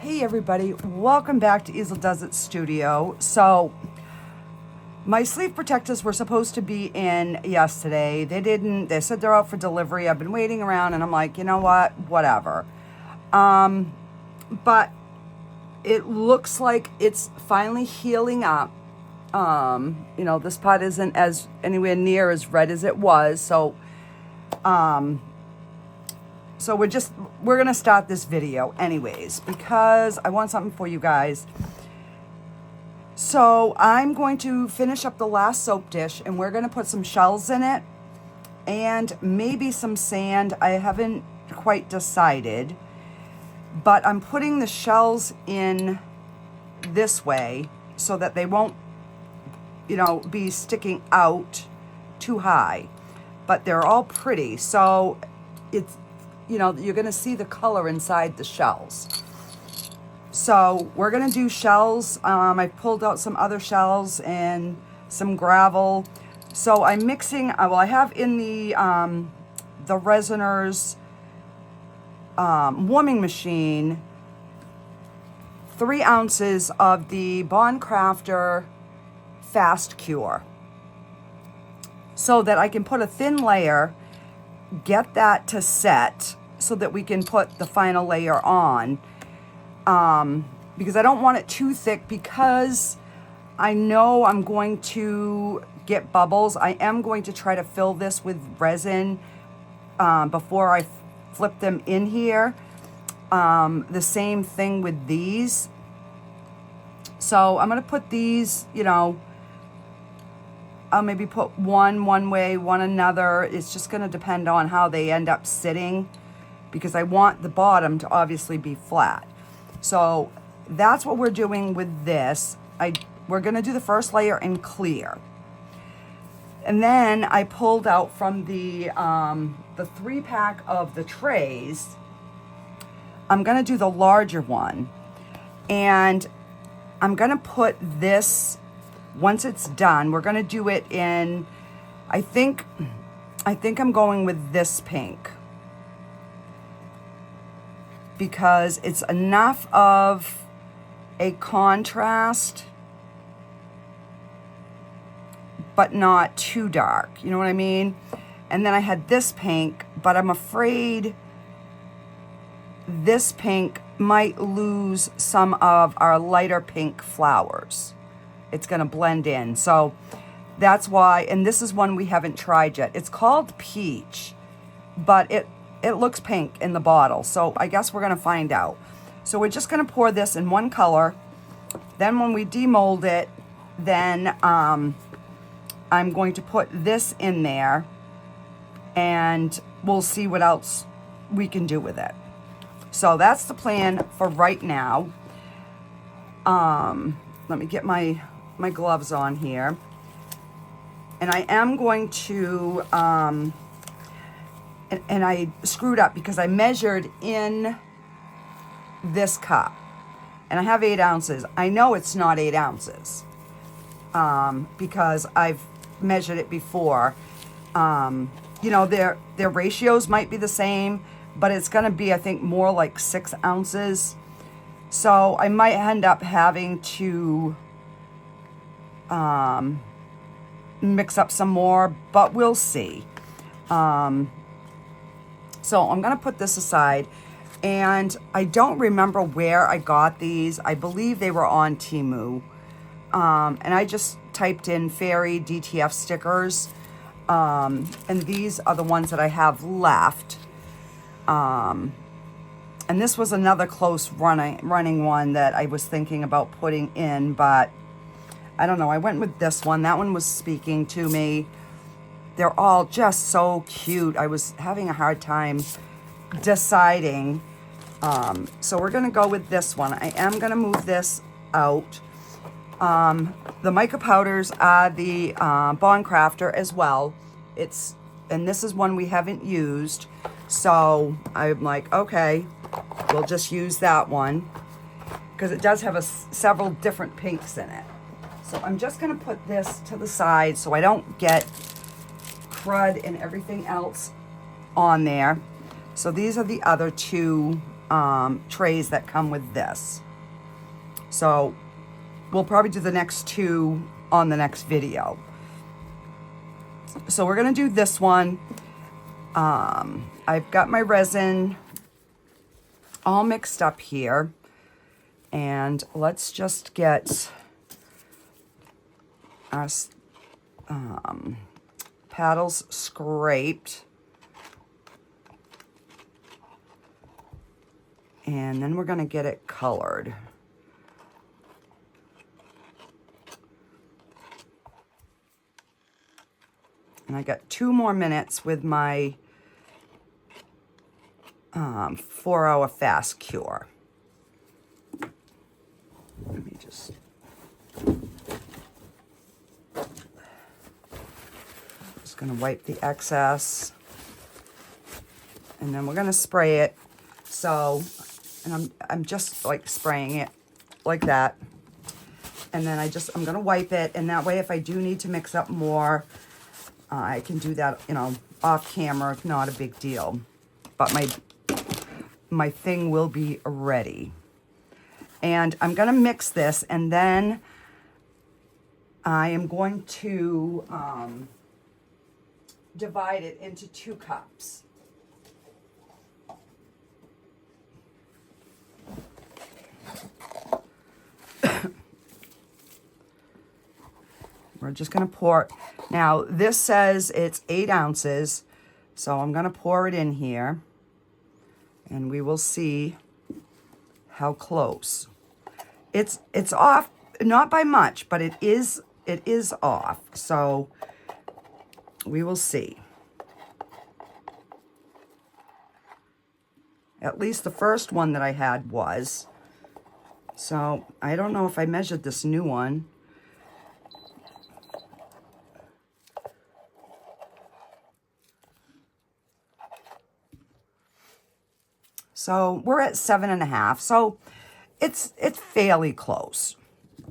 Hey everybody, welcome back to Easeldoesitstudio. So my sleeve protectors were supposed to be in yesterday. They didn't. They said they're out for delivery. I've been waiting around and I'm like, you know what, whatever. But it looks like it's finally healing up. You know, this pot isn't as anywhere near as red as it was. So we're gonna start this video anyways because I want something for you guys. So I'm going to finish up the last soap dish and we're gonna put some shells in it and maybe some sand. I haven't quite decided, but I'm putting the shells in this way so that they won't, you know, be sticking out too high, but they're all pretty. So it's, you know, you're going to see the color inside the shells. So we're going to do shells. I pulled out some other shells and some gravel. So I'm mixing, well, I have in the Resiners warming machine 3 ounces of the Craftor Fast Cure so that I can put a thin layer, get that to set so that we can put the final layer on, because I don't want it too thick because I know I'm going to get bubbles. I am going to try to fill this with resin before I flip them in here. The same thing with these. So I'm going to put these, you know, I'll maybe put one way, one another. It's just going to depend on how they end up sitting because I want the bottom to obviously be flat. So that's what we're doing with this. We're going to do the first layer in clear. And then I pulled out from the 3-pack of the trays, I'm going to do the larger one. And I'm going to put this, once it's done, we're going to do it in, I think I'm going with this pink because it's enough of a contrast but not too dark, you know what I mean? And then I had this pink, but I'm afraid this pink might lose some of our lighter pink flowers. It's going to blend in. So that's why, and this is one we haven't tried yet. It's called Peach, but it looks pink in the bottle. So I guess we're going to find out. So we're just going to pour this in one color. Then when we demold it, then I'm going to put this in there and we'll see what else we can do with it. So that's the plan for right now. Let me get my gloves on here. And I am going to, and I screwed up because I measured in this cup. And I have 8 ounces. I know it's not 8 ounces because I've measured it before. You know, their ratios might be the same, but it's going to be, I think, more like 6 ounces. So I might end up having to mix up some more, but we'll see. So I'm going to put this aside. And I don't remember where I got these. I believe they were on Temu. And I just typed in fairy DTF stickers. And these are the ones that I have left. And this was another close running one that I was thinking about putting in, but I don't know. I went with this one. That one was speaking to me. They're all just so cute. I was having a hard time deciding. So we're going to go with this one. I am going to move this out. The mica powders are the Craftor as well. And this is one we haven't used. So I'm like, okay, we'll just use that one because it does have several different pinks in it. So I'm just going to put this to the side so I don't get crud and everything else on there. So these are the other two trays that come with this. So we'll probably do the next two on the next video. So we're gonna do this one. I've got my resin all mixed up here, and let's just get our paddles scraped, and then we're gonna get it colored. And I got 2 more minutes with my 4-hour fast cure. Let me just... Just gonna wipe the excess. And then we're gonna spray it. So, and I'm just like spraying it like that. And then I'm gonna wipe it, and that way if I do need to mix up more, I can do that, you know, off camera, not a big deal. But my thing will be ready. And I'm gonna mix this, and then I am going to divide it into 2 cups. We're just gonna pour. Now this says it's 8 ounces, so I'm gonna pour it in here, and we will see how close. It's off, not by much, but it is off. So we will see. At least the first one that I had was. So I don't know if I measured this new one. So we're at 7.5. So it's fairly close.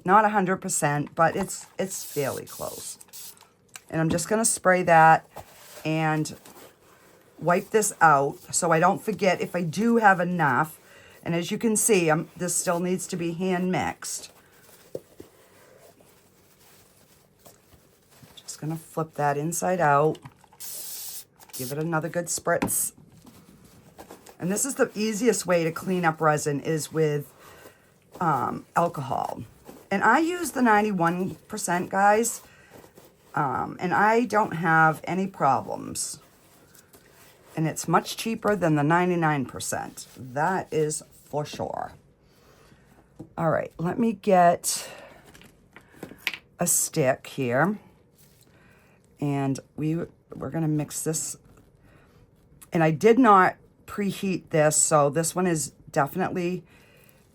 Not 100%, but it's fairly close. And I'm just gonna spray that and wipe this out so I don't forget if I do have enough. And as you can see, this still needs to be hand mixed. Just gonna flip that inside out. Give it another good spritz. And this is the easiest way to clean up resin, is with alcohol. And I use the 91%, guys. And I don't have any problems. And it's much cheaper than the 99%. That is for sure. All right, let me get a stick here. And we're gonna mix this. And I did not preheat this, so this one is definitely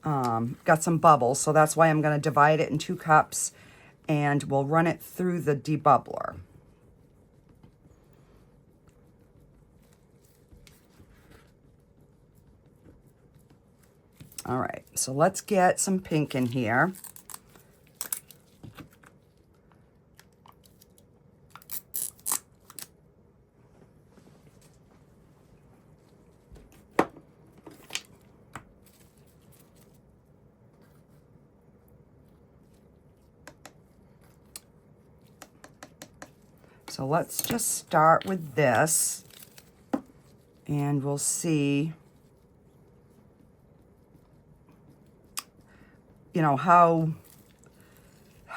got some bubbles, so that's why I'm going to divide it in 2 cups, and we'll run it through the debubbler. All right, so let's get some pink in here. So let's just start with this, and we'll see, you know, how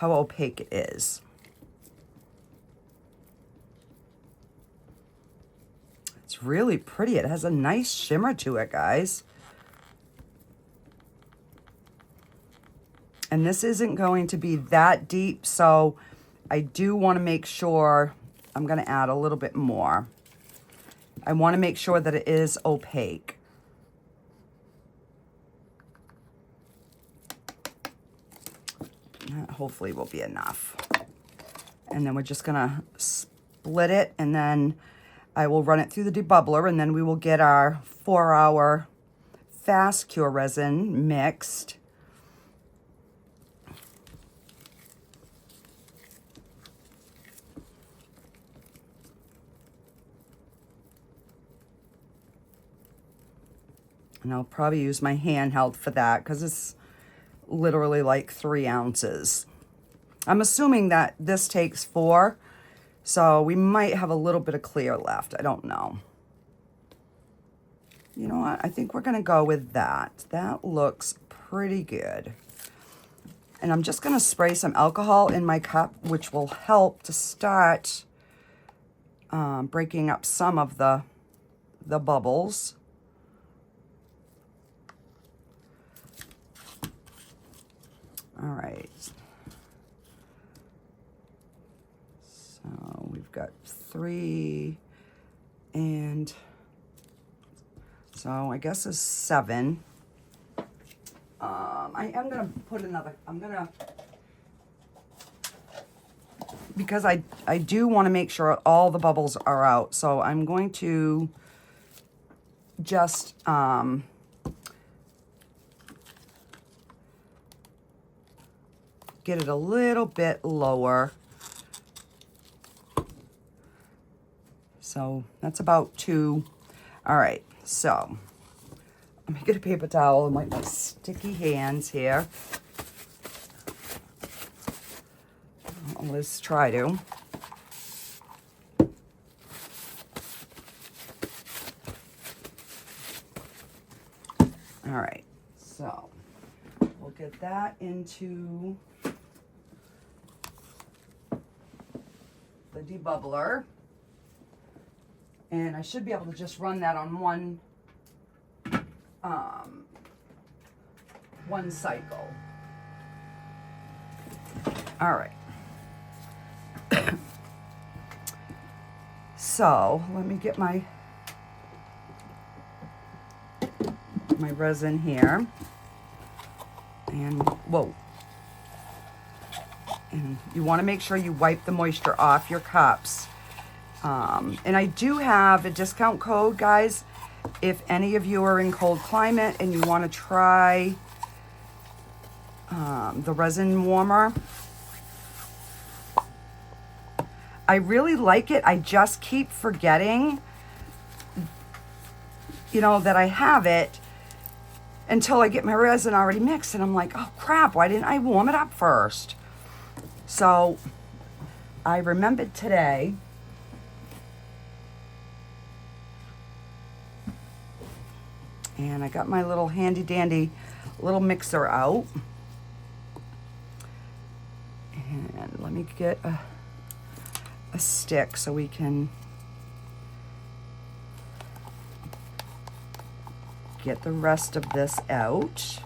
opaque it is. It's really pretty. It has a nice shimmer to it, guys. And this isn't going to be that deep, so I do want to make sure I'm going to add a little bit more. I want to make sure that it is opaque. That hopefully will be enough. And then we're just going to split it, and then I will run it through the debubbler, and then we will get our 4-hour fast cure resin mixed. And I'll probably use my handheld for that because it's literally like 3 ounces. I'm assuming that this takes 4, so we might have a little bit of clear left. I don't know. You know what? I think we're gonna go with that. That looks pretty good. And I'm just gonna spray some alcohol in my cup, which will help to start breaking up some of the bubbles. All right. So we've got 3 and so I guess it's 7. I am gonna put another, because I do want to make sure all the bubbles are out. So I'm going to just get it a little bit lower. So that's about 2. All right, so let me get a paper towel and wipe my sticky hands here. Let's try to. All right, so we'll get that into the debubbler. And I should be able to just run that on one cycle. All right. So let me get my resin here. And whoa. And you want to make sure you wipe the moisture off your cups. And I do have a discount code, guys. If any of you are in cold climate and you want to try the resin warmer, I really like it. I just keep forgetting, you know, that I have it until I get my resin already mixed. And I'm like, oh crap, why didn't I warm it up first? So I remembered today. And I got my little handy dandy little mixer out. And let me get a stick so we can get the rest of this out.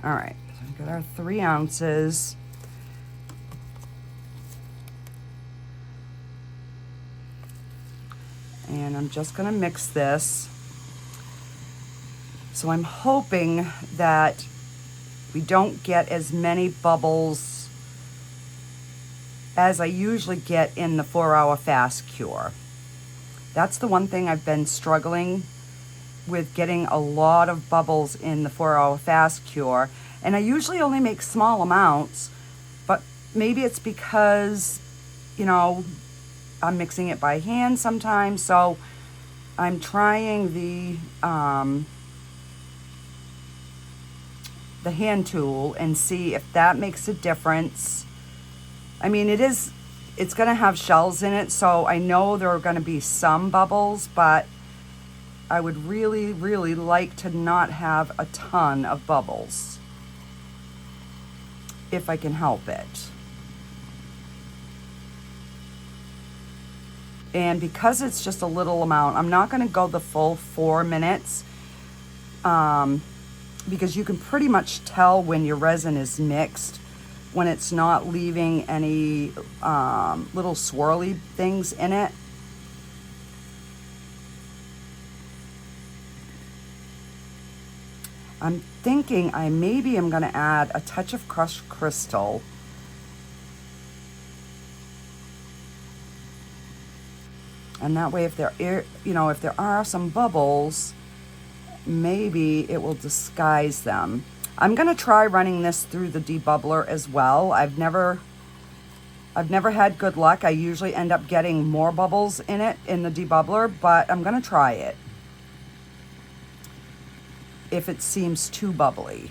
All right, so we've got our 3 ounces. And I'm just gonna mix this. So I'm hoping that we don't get as many bubbles as I usually get in the 4-hour fast cure. That's the one thing I've been struggling with, getting a lot of bubbles in the 4-hour fast cure. And I usually only make small amounts, but maybe it's because, you know, I'm mixing it by hand sometimes. So I'm trying the hand tool and see if that makes a difference. I mean, it's gonna have shells in it, so I know there are gonna be some bubbles, but I would really, really like to not have a ton of bubbles if I can help it. And because it's just a little amount, I'm not gonna go the full 4 minutes because you can pretty much tell when your resin is mixed when it's not leaving any little swirly things in it. I'm thinking maybe I'm gonna add a touch of crushed crystal. And that way, if there if there are some bubbles, maybe it will disguise them. I'm gonna try running this through the debubbler as well. I've never had good luck. I usually end up getting more bubbles in it in the debubbler, but I'm gonna try it if it seems too bubbly.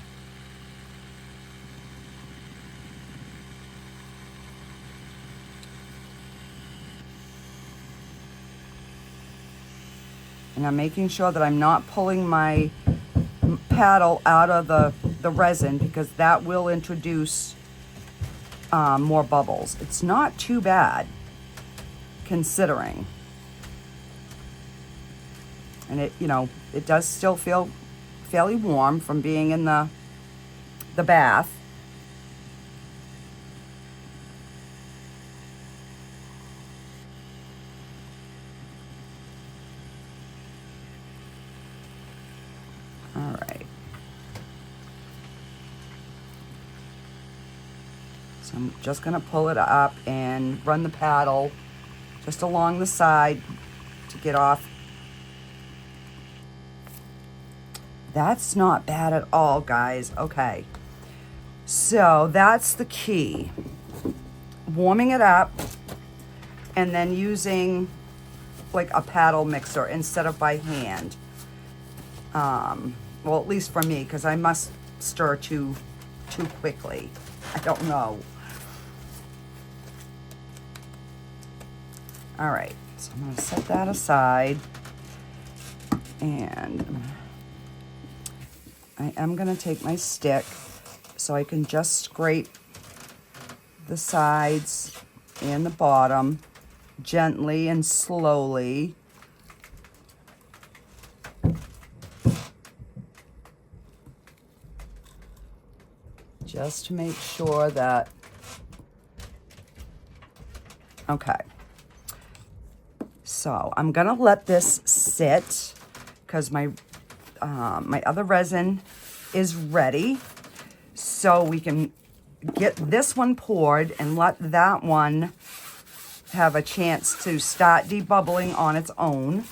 And I'm making sure that I'm not pulling my paddle out of the resin, because that will introduce more bubbles. It's not too bad considering. And it, it does still feel fairly warm from being in the bath. All right. So I'm just gonna pull it up and run the paddle just along the side to get off. That's not bad at all, guys. Okay. So that's the key. Warming it up and then using like a paddle mixer instead of by hand. Well, at least for me, because I must stir too quickly. I don't know. All right, so I'm gonna set that aside, and I am gonna take my stick so I can just scrape the sides and the bottom gently and slowly. Just to make sure that, okay. So I'm gonna let this sit because my other resin is ready. So we can get this one poured and let that one have a chance to start debubbling on its own.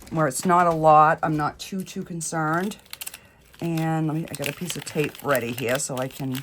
Where it's not a lot, I'm not too concerned. And I got a piece of tape ready here so I can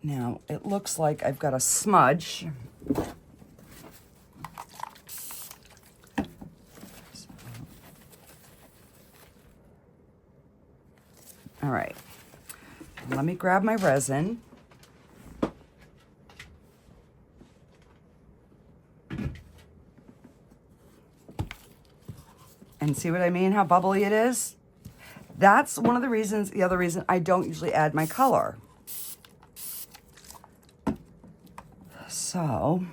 Now, it looks like I've got a smudge. All right, let me grab my resin. And see what I mean, how bubbly it is? That's one of the reasons, the other reason I don't usually add my color. So, all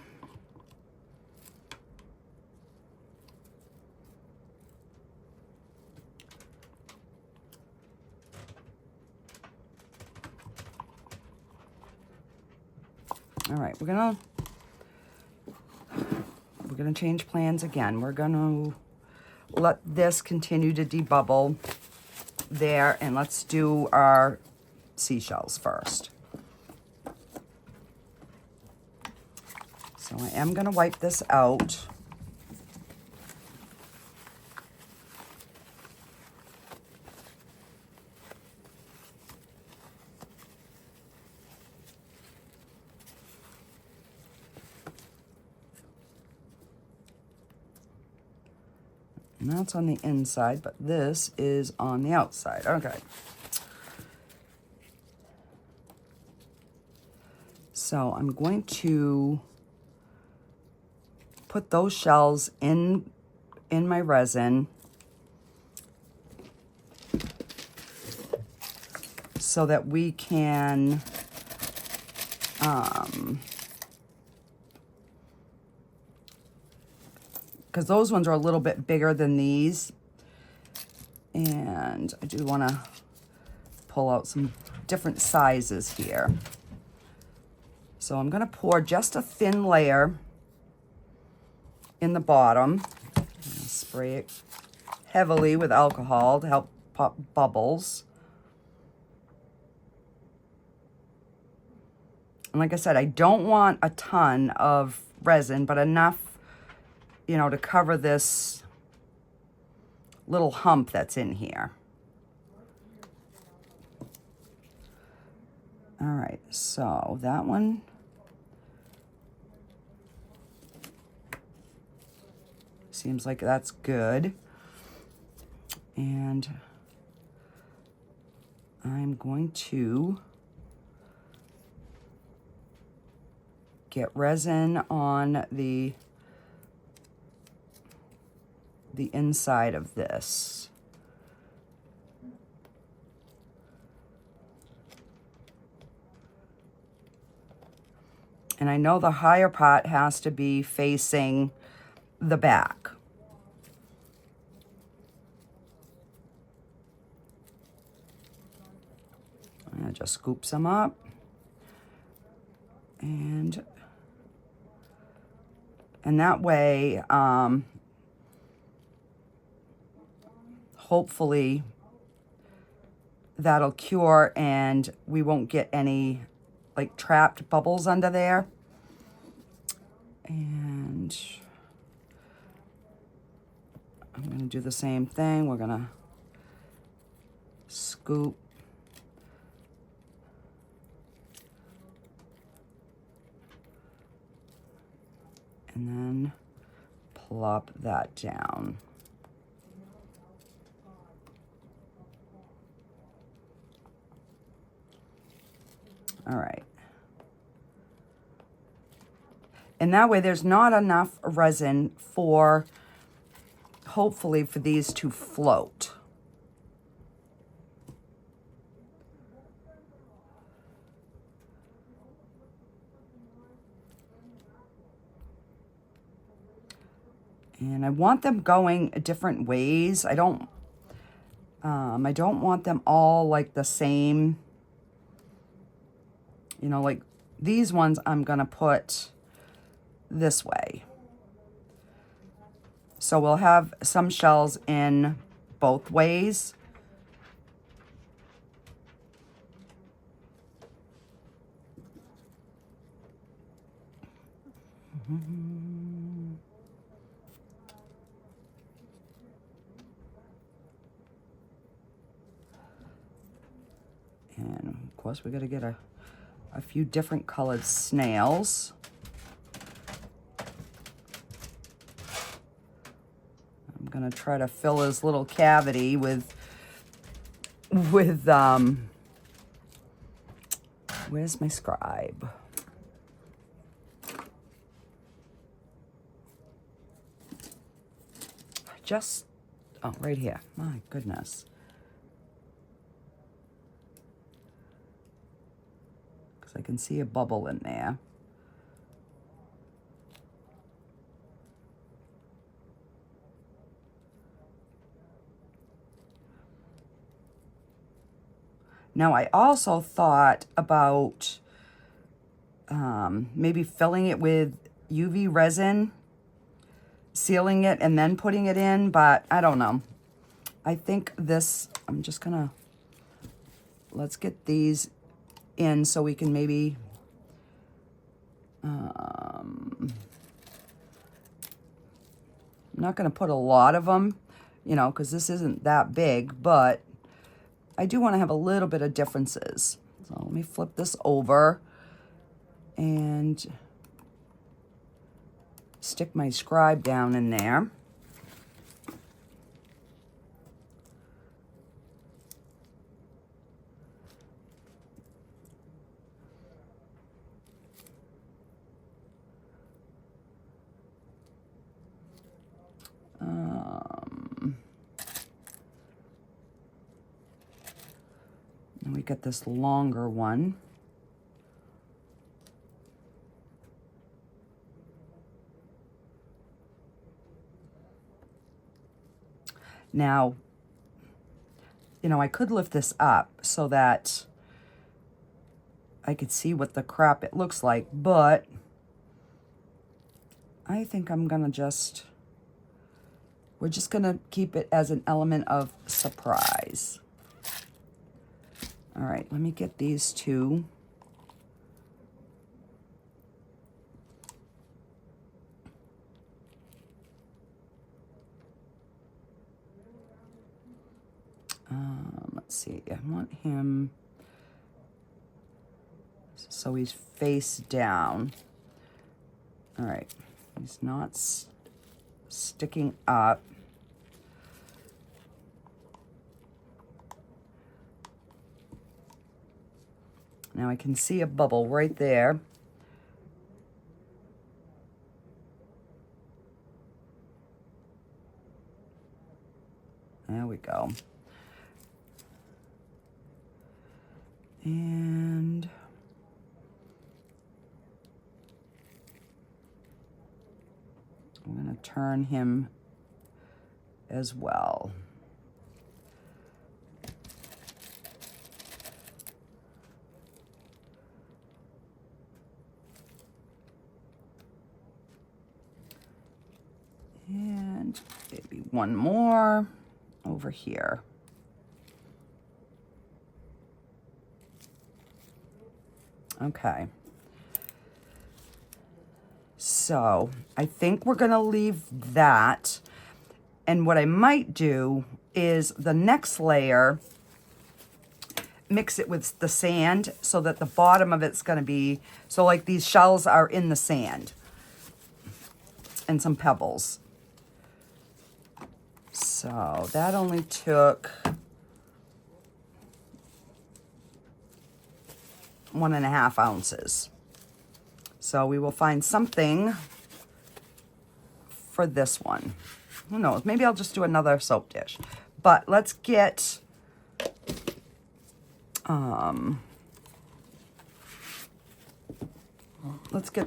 right, we're gonna change plans again. We're gonna let this continue to debubble there, and let's do our seashells first. So I am going to wipe this out. And that's on the inside, but this is on the outside. Okay. So I'm going to put those shells in my resin so that we can because those ones are a little bit bigger than these. And I do want to pull out some different sizes here. So I'm going to pour just a thin layer in the bottom. Spray it heavily with alcohol to help pop bubbles. And like I said, I don't want a ton of resin, but enough, you know, to cover this little hump that's in here. All right, so that one. Seems like that's good. And I'm going to get resin on the inside of this. And I know the higher part has to be facing the back. I'm gonna just scoop some up. And that way, hopefully that'll cure and we won't get any like trapped bubbles under there. And I'm going to do the same thing. We're going to scoop and then plop that down. All right. And that way there's not enough resin for, hopefully, for these to float. And I want them going different ways. I don't want them all like the same. You know, like these ones I'm gonna put this way. So we'll have some shells in both ways. And of course we gotta get a few different colored snails. I'm gonna try to fill his little cavity with where's my scribe? Just, oh, right here. My goodness. I can see a bubble in there. Now, I also thought about maybe filling it with UV resin, sealing it, and then putting it in, but I don't know. I think this, I'm just gonna, let's get these in so we can maybe I'm not going to put a lot of them, you know, because this isn't that big, but I do want to have a little bit of differences. So let me flip this over and stick my scribe down in there. And we get this longer one. Now, you know, I could lift this up so that I could see what the crap it looks like, but I think I'm gonna we're just gonna keep it as an element of surprise. All right, let me get these two. Let's see, I want him so he's face down. All right, he's not sticking up. Now I can see a bubble right there. There we go. And I'm going to turn him as well. And maybe one more over here. Okay. So I think we're gonna leave that. And what I might do is the next layer, mix it with the sand so that the bottom of it's gonna be, so like these shells are in the sand and some pebbles. So that only took 1.5 ounces. So we will find something for this one. Who knows? Maybe I'll just do another soap dish. But let's get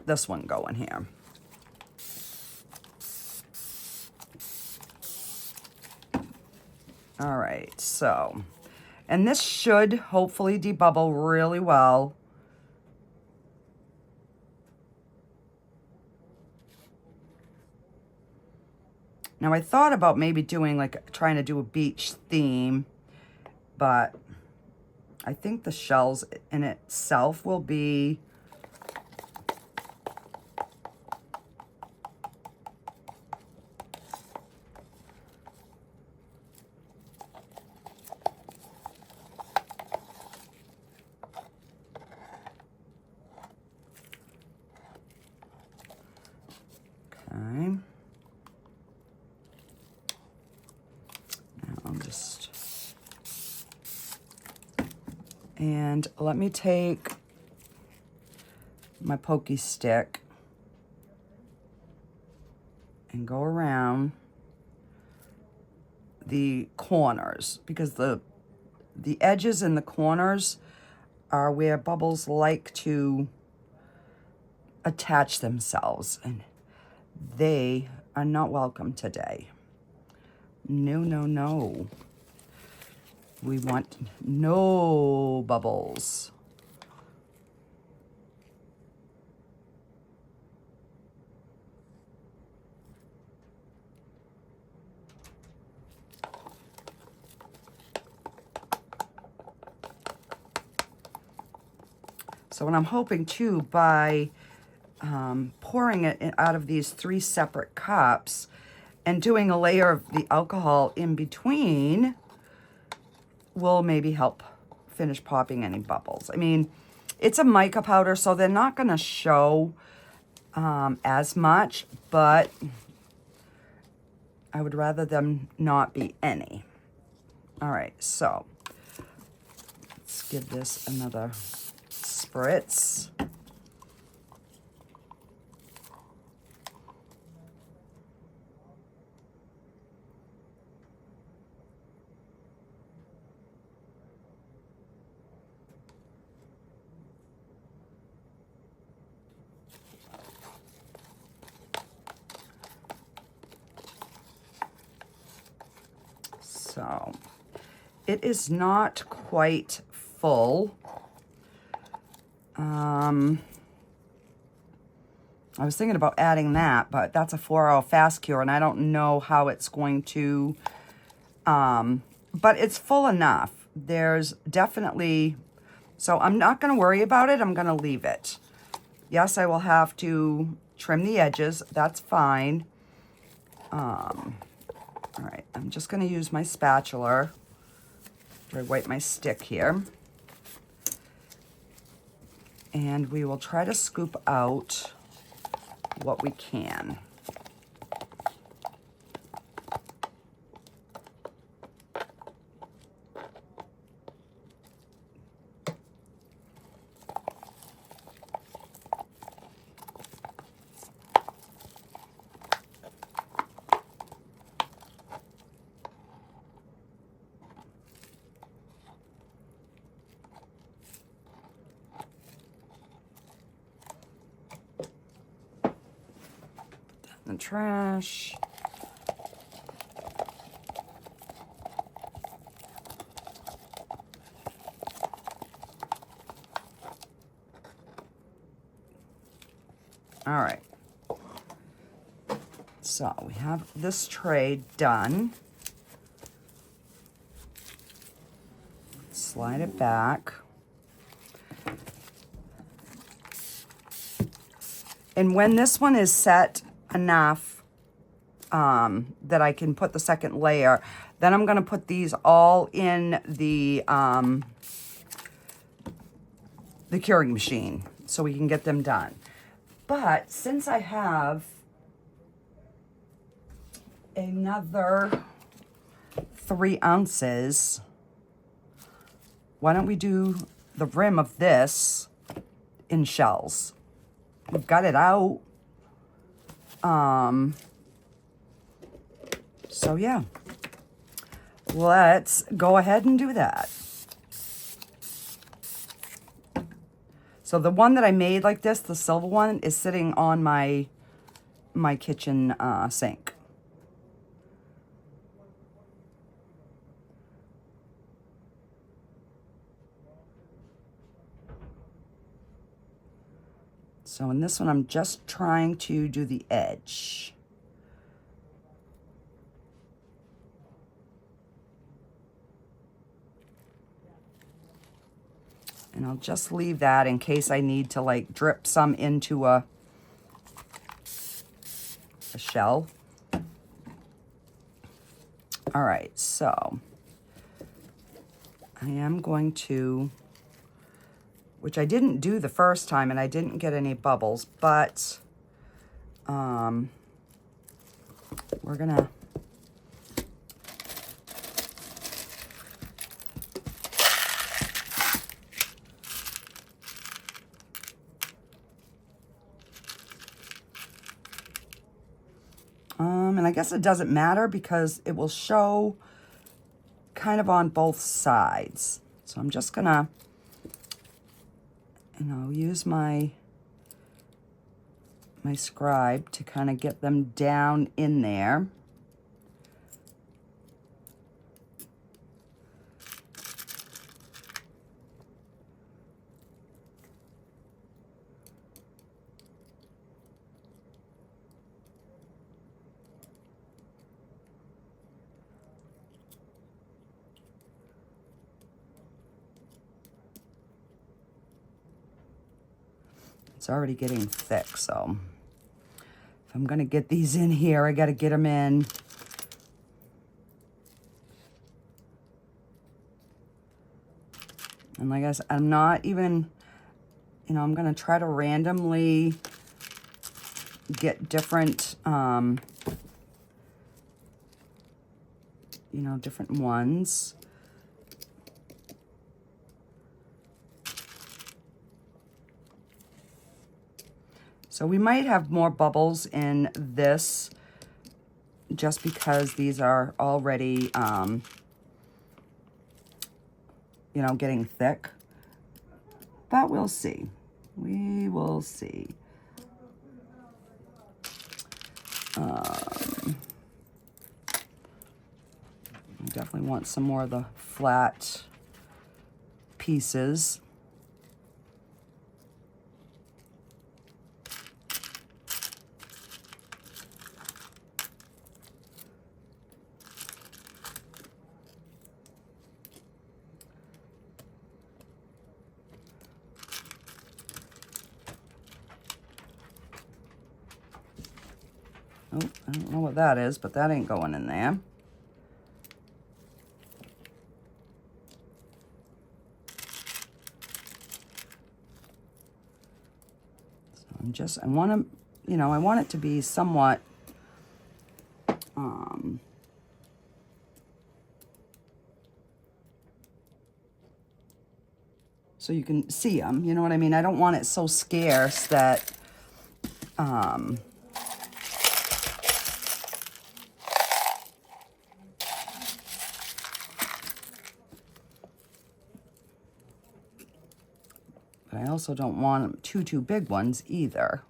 this one going here. All right, so, and this should hopefully debubble really well. Now I thought about maybe doing like, trying to do a beach theme, but I think the shells in itself will be okay. And let me take my pokey stick and go around the corners, because the edges and the corners are where bubbles like to attach themselves, and they are not welcome today. No, no, no. We want no bubbles. So what I'm hoping too, by pouring it out of these 3 separate cups and doing a layer of the alcohol in between, will maybe help finish popping any bubbles. I mean, it's a mica powder, so they're not going to show as much, but I would rather them not be any. All right, so let's give this another spritz. So, It is not quite full. I was thinking about adding that, but that's a 4-hour fast cure, and I don't know how it's going to, but it's full enough. There's definitely, so I'm not going to worry about it. I'm going to leave it. Yes, I will have to trim the edges. That's fine. All right, I'm just going to use my spatula to wipe my stick here. And we will try to scoop out what we can. The trash. All right. So we have this tray done. Slide it back. And when this one is set enough that I can put the second layer, then I'm going to put these all in the curing machine so we can get them done. But since I have another 3 ounces, why don't we do the rim of this in shells? We've got it out. So yeah, let's go ahead and do that. So the one that I made like this, the silver one, is sitting on my kitchen sink. So in this one, I'm just trying to do the edge. And I'll just leave that in case I need to like drip some into a shell. All right, so I am going to, which I didn't do the first time and I didn't get any bubbles, but we're gonna and I guess it doesn't matter because it will show kind of on both sides. So I'm just gonna, and I'll use my scribe to kind of get them down in there. It's already getting thick, so if I'm gonna get these in here, I gotta get them in. And like I said, I'm not even, you know, I'm gonna try to randomly get different, you know, different ones. So we might have more bubbles in this just because these are already, you know, getting thick. But we'll see. We will see. I'm definitely want some more of the flat pieces. Oh, I don't know what that is, but that ain't going in there. So I want to, you know, I want it to be somewhat, so you can see them, you know what I mean? I don't want it so scarce that, but I also don't want too big ones either.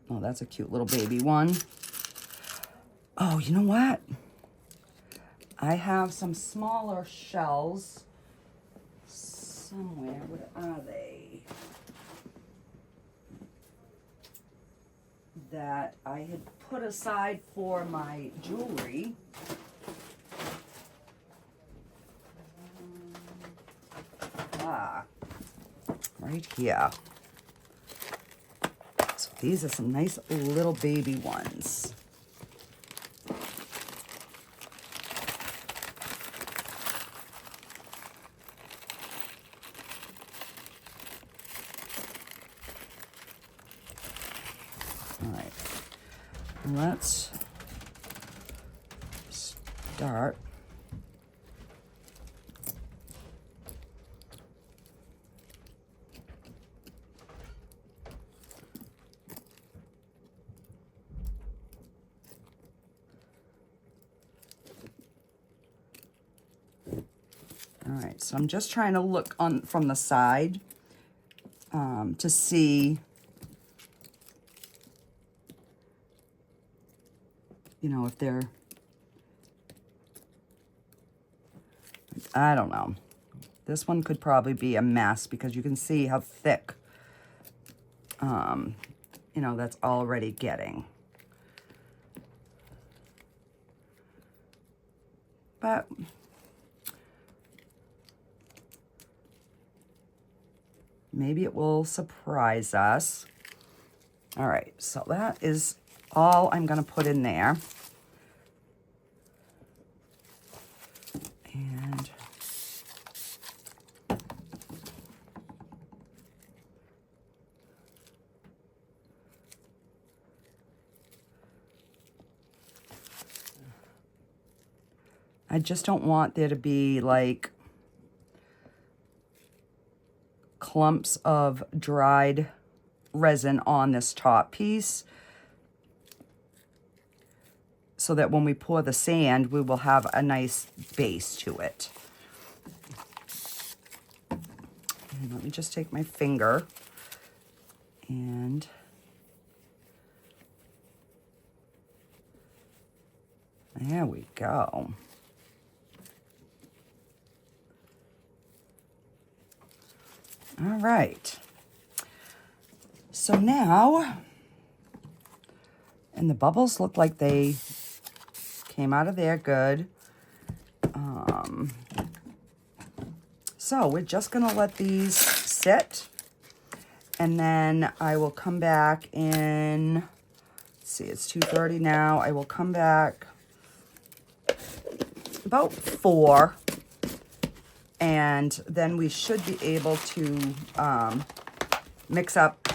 Oh, that's a cute little baby one. Oh, you know what? I have some smaller shells somewhere. What are they? That I had put aside for my jewelry. Right here. So these are some nice little baby ones. All right, let's start. All right, so I'm just trying to look on from the side to see, you know, if they're, I don't know. This one could probably be a mess because you can see how thick, you know, that's already getting. But maybe it will surprise us. All right, so that is all I'm gonna put in there. And I just don't want there to be like clumps of dried resin on this top piece, so that when we pour the sand, we will have a nice base to it. And let me just take my finger and there we go. All right. So now, and the bubbles look like they came out of there good. So we're just gonna let these sit, and then I will come back in, let's see, it's 2:30 now. I will come back about 4, and then we should be able to mix up,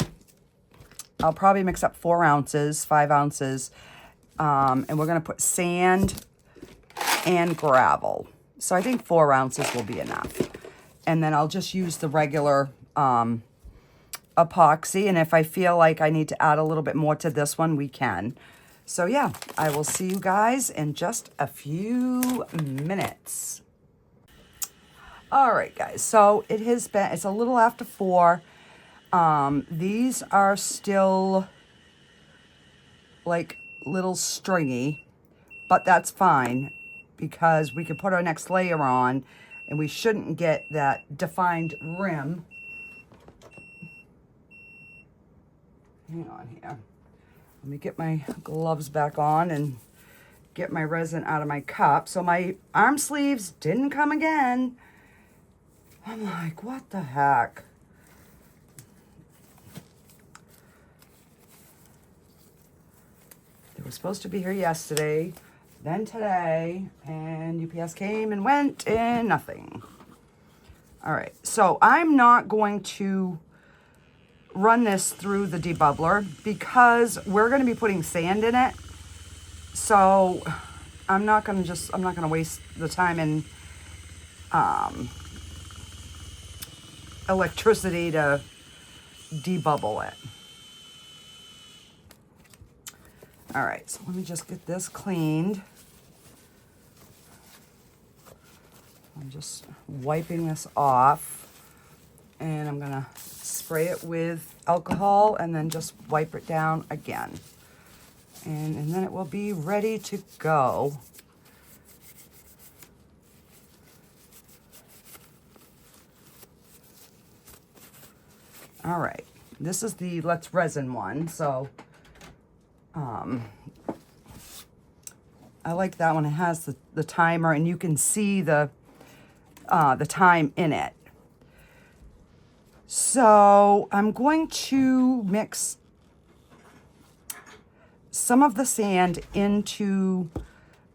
I'll probably mix up 4 ounces, 5 ounces, and we're gonna put sand and gravel. So I think 4 ounces will be enough. And then I'll just use the regular epoxy, and if I feel like I need to add a little bit more to this one, we can. So yeah, I will see you guys in just a few minutes. All right, guys, so it has been, it's a little after 4. These are still like little stringy, but that's fine. because we could put our next layer on and we shouldn't get that defined rim. Hang on here. Let me get my gloves back on and get my resin out of my cup. So my arm sleeves didn't come again. I'm like, what the heck? They were supposed to be here yesterday, then today, and UPS came and went and nothing. All right, so I'm not going to run this through the debubbler because we're going to be putting sand in it. So I'm not going to waste the time in electricity to debubble it. All right, so let me just get this cleaned. I'm just wiping this off, and I'm gonna spray it with alcohol and then just wipe it down again. And then it will be ready to go. All right, this is the Let's Resin one, so I like that one. It has the timer, and you can see the time in it. So I'm going to mix some of the sand into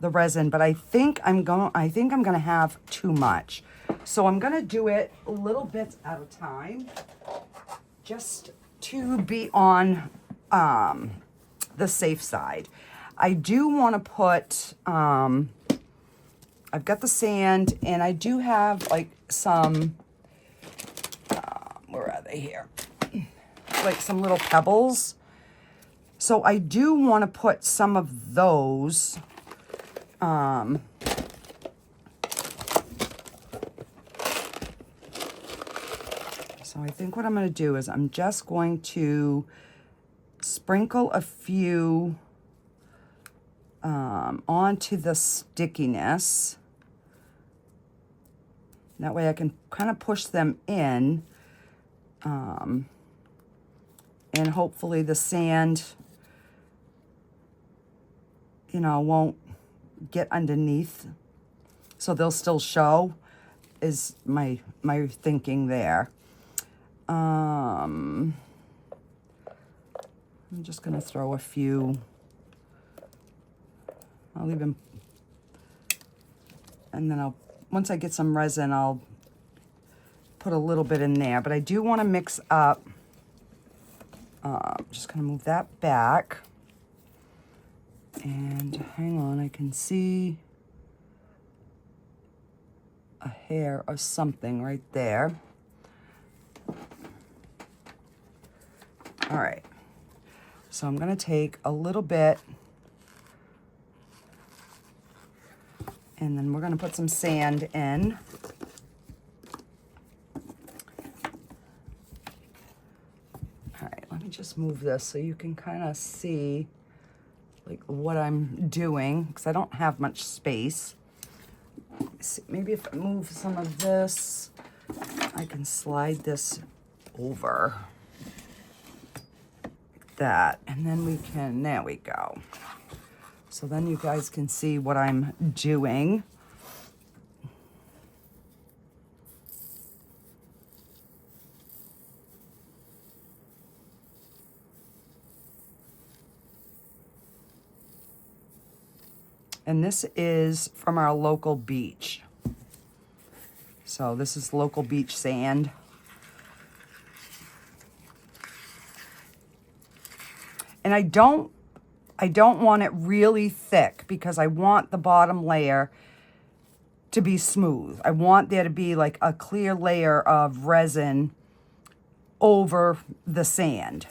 the resin, but I think I'm gonna have too much. So I'm gonna do it a little bit at a time, just to be on the safe side. I do want to put, I've got the sand, and I do have like some, where are they here? Like some little pebbles. So I do want to put some of those. So I think what I'm going to do is I'm just going to sprinkle a few onto the stickiness. That way I can kind of push them in, and hopefully the sand, you know, won't get underneath, so they'll still show, is my thinking there. I'm just gonna throw a few. I'll even, and then once I get some resin, I'll put a little bit in there. But I do want to mix up. Just gonna move that back. And hang on, I can see a hair of something right there. All right, so I'm gonna take a little bit, and then we're gonna put some sand in. All right, let me just move this so you can kind of see like what I'm doing, because I don't have much space. Maybe if I move some of this, I can slide this over. That, and then we can, there we go. So then you guys can see what I'm doing. And this is from our local beach. So this is local beach sand. And I don't want it really thick, because I want the bottom layer to be smooth. I want there to be like a clear layer of resin over the sand.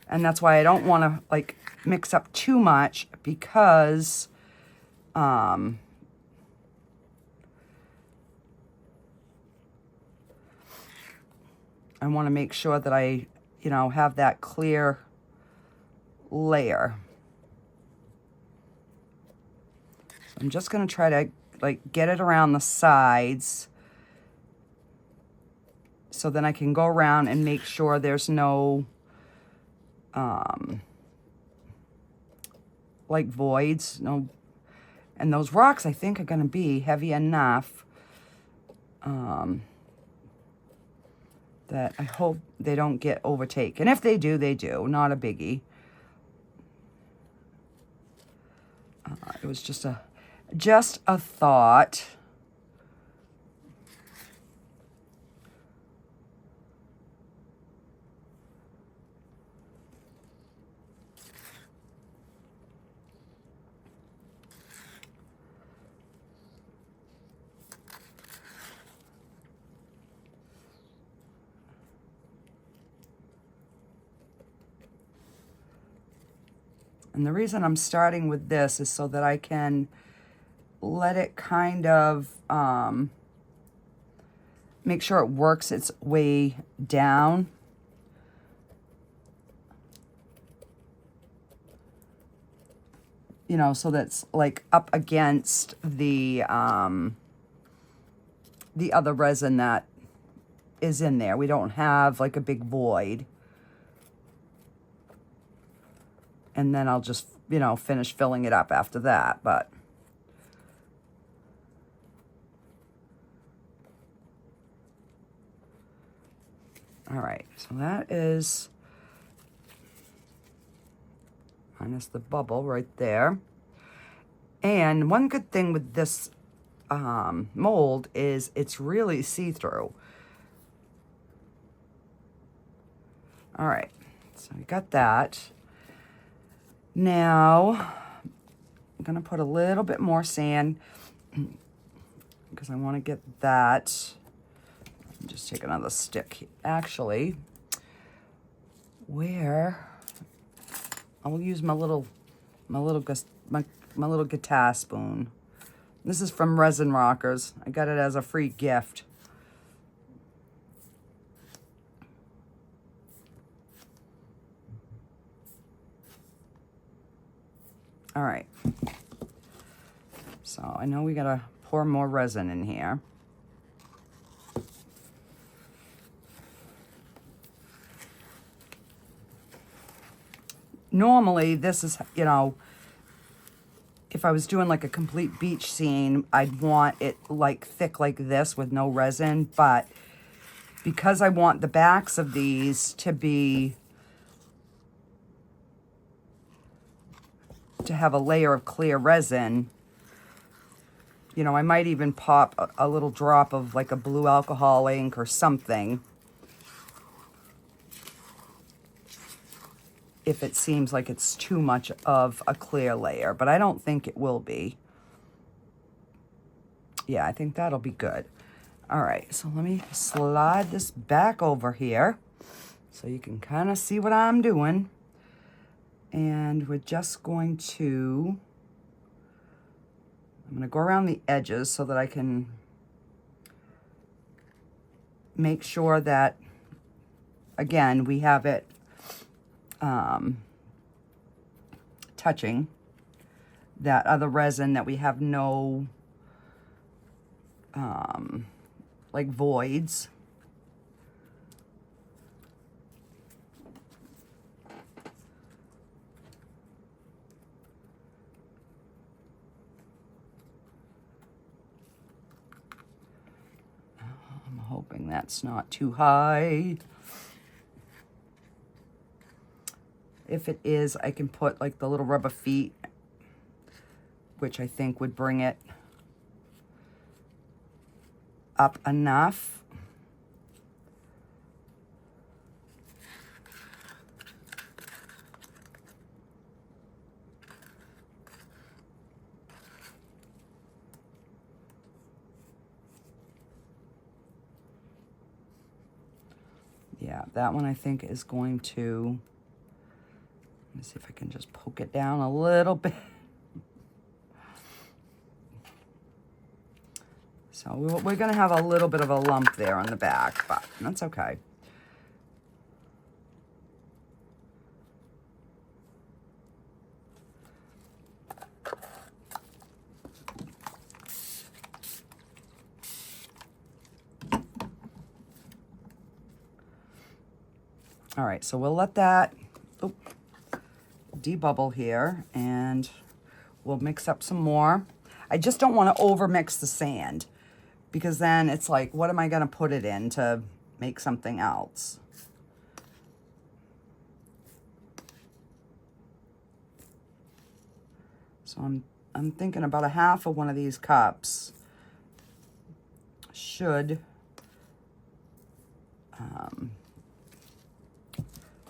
And that's why I don't want to like mix up too much, because I want to make sure that I, you know, have that clear layer. I'm just going to try to like get it around the sides so then I can go around and make sure there's no like voids, no. And those rocks I think are going to be heavy enough that I hope they don't get overtaken. If they do, they do. Not a biggie. It was just a thought. And the reason I'm starting with this is so that I can let it kind of make sure it works its way down. You know, so that's like up against the other resin that is in there. We don't have like a big void. And then I'll just, you know, finish filling it up after that, but. All right, so that is minus the bubble right there. And one good thing with this mold is it's really see-through. All right, so we got that. Now, I'm gonna put a little bit more sand because I wanna get that. Just take another stick. Actually, where I will use my little guitar spoon. This is from Resin Rockers. I got it as a free gift. All right. So I know we gotta pour more resin in here. Normally, this is, you know, if I was doing like a complete beach scene, I'd want it like thick like this with no resin. But because I want the backs of these to have a layer of clear resin, you know, I might even pop a little drop of like a blue alcohol ink or something if it seems like it's too much of a clear layer, but I don't think it will be. Yeah, I think that'll be good. All right, so let me slide this back over here so you can kind of see what I'm doing. And we're just going to, I'm gonna go around the edges so that I can make sure that, again, we have it touching that other resin, that we have no like voids. I'm hoping that's not too high. If it is, I can put like the little rubber feet, which I think would bring it up enough. Yeah, that one I think is going to, let me see if I can just poke it down a little bit. So we're going to have a little bit of a lump there on the back, but that's okay. All right, so we'll let that debubble here, and we'll mix up some more. I just don't want to over mix the sand, because then it's like, what am I going to put it in to make something else? So I'm thinking about a half of one of these cups should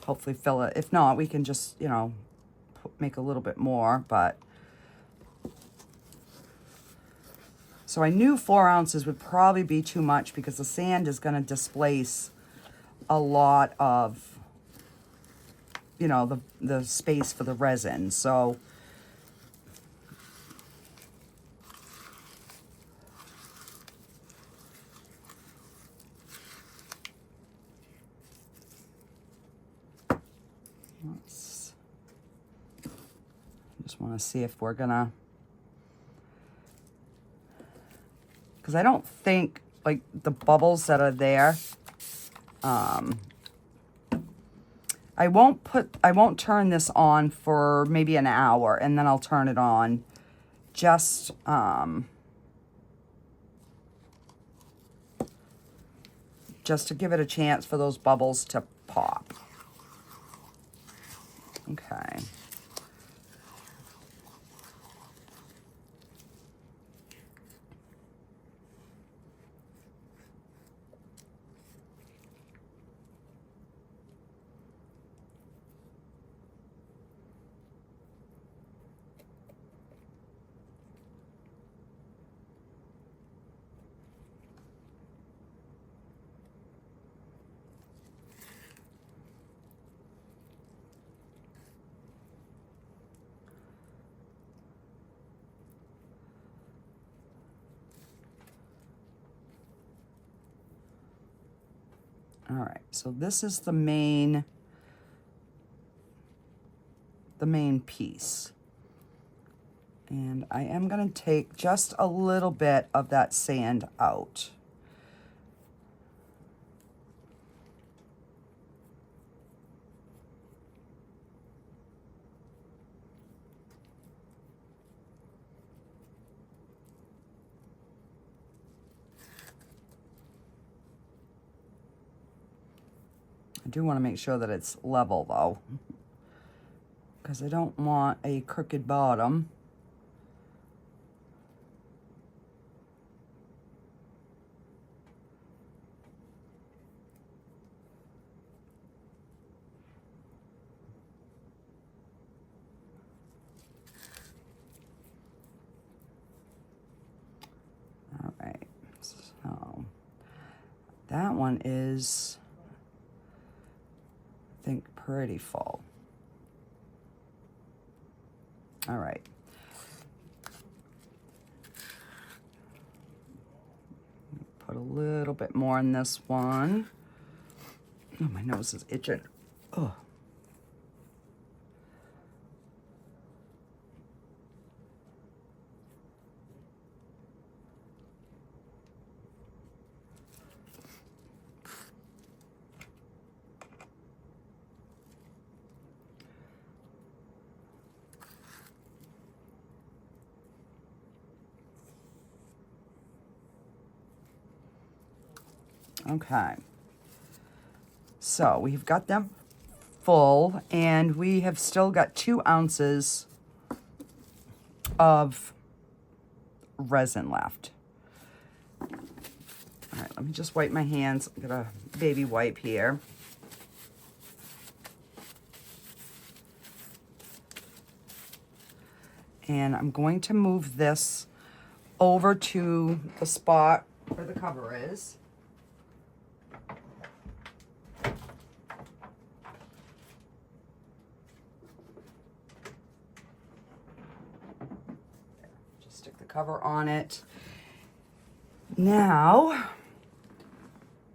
hopefully fill it. If not, we can just, you know, make a little bit more, but. So I knew 4 ounces would probably be too much because the sand is going to displace a lot of, you know, the space for the resin. So just want to see if we're gonna, because I don't think like the bubbles that are there, I won't turn this on for maybe an hour, and then I'll turn it on just to give it a chance for those bubbles to pop. Okay. All right, so this is the main piece. And I am going to take just a little bit of that sand out. I do want to make sure that it's level though, because I don't want a crooked bottom. All right, so that one is, I think, pretty full. All right. Put a little bit more in this one. Oh, my nose is itching. Oh. Okay, so we've got them full, and we have still got 2 ounces of resin left. All right, let me just wipe my hands. I got a baby wipe here. And I'm going to move this over to the spot where the cover is. Cover on it. Now,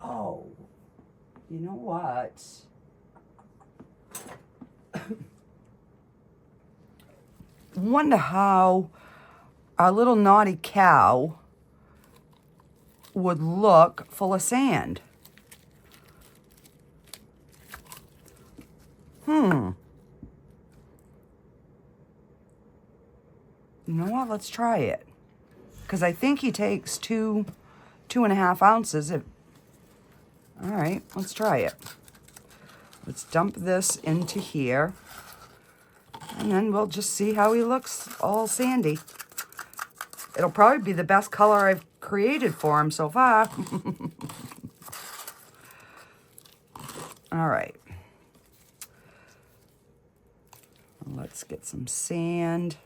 oh, you know what? Wonder how our little naughty cow would look full of sand. You know what? Let's try it. Because I think he takes 2.5 ounces. All right, let's try it. Let's dump this into here. And then we'll just see how he looks all sandy. It'll probably be the best color I've created for him so far. All right. Let's get some sand.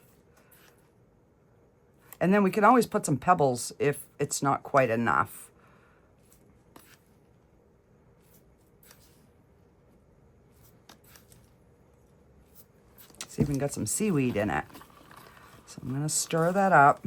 And then we can always put some pebbles if it's not quite enough. It's even got some seaweed in it. So I'm going to stir that up.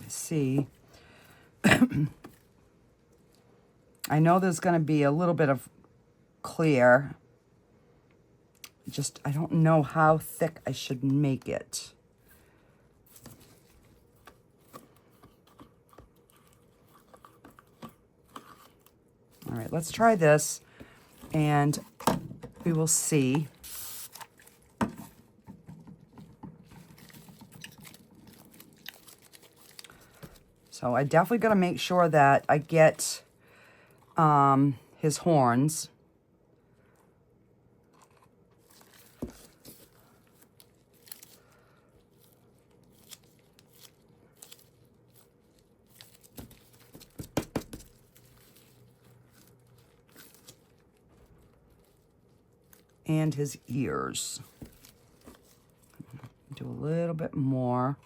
See, I know there's going to be a little bit of clear. Just, I don't know how thick I should make it. All right, let's try this and we will see. So I definitely got to make sure that I get his horns. And his ears. Do a little bit more.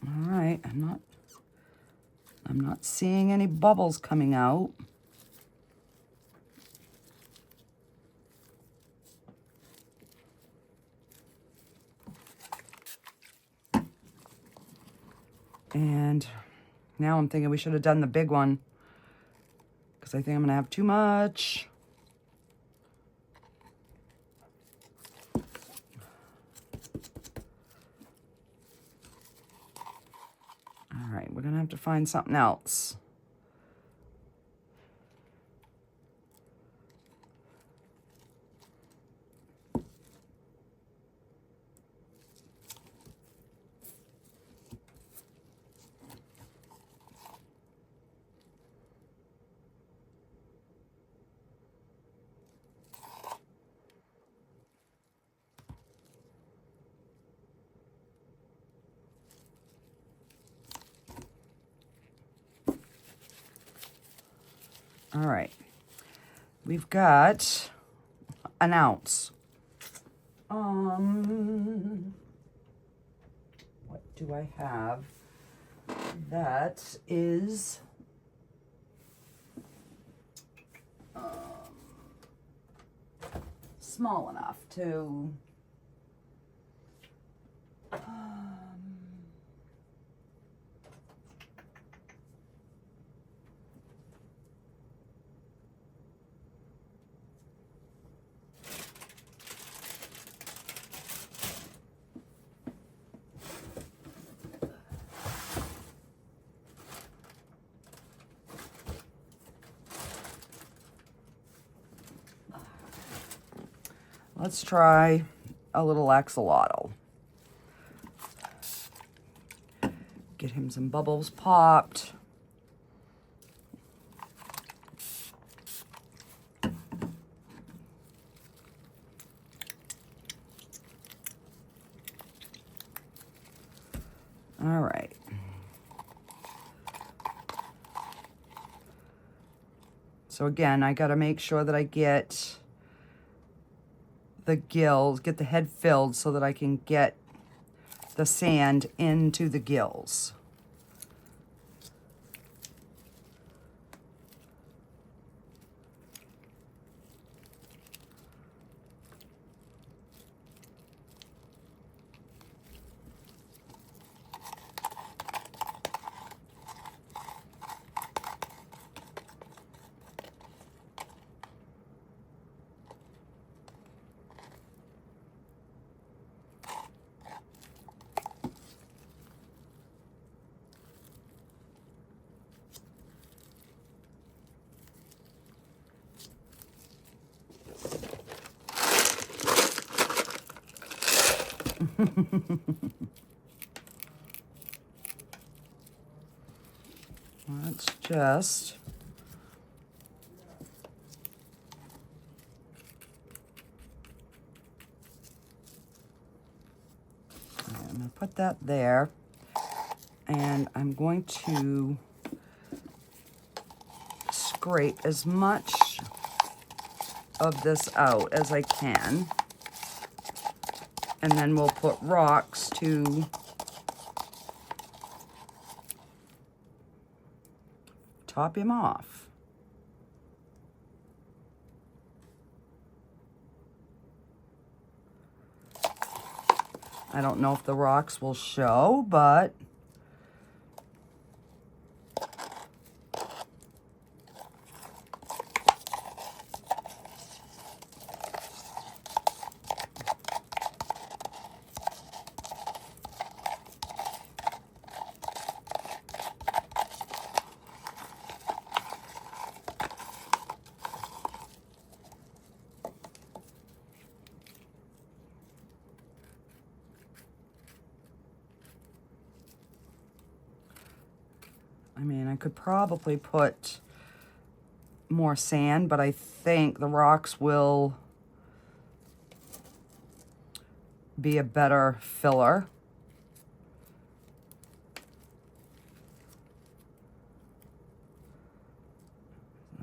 All right, I'm not seeing any bubbles coming out. And now I'm thinking we should have done the big one because I think I'm going to have too much. All right, we're going to have to find something else. All right, we've got an ounce. What do I have? That is small enough to let's try a little axolotl. Get him some bubbles popped. All right. So again, I got to make sure that I get the gills, get the head filled so that I can get the sand into the gills. Let's just I'm going to put that there, and I'm going to scrape as much of this out as I can, and then we'll put rocks to top him off. I don't know if the rocks will show, but I mean, I could probably put more sand, but I think the rocks will be a better filler.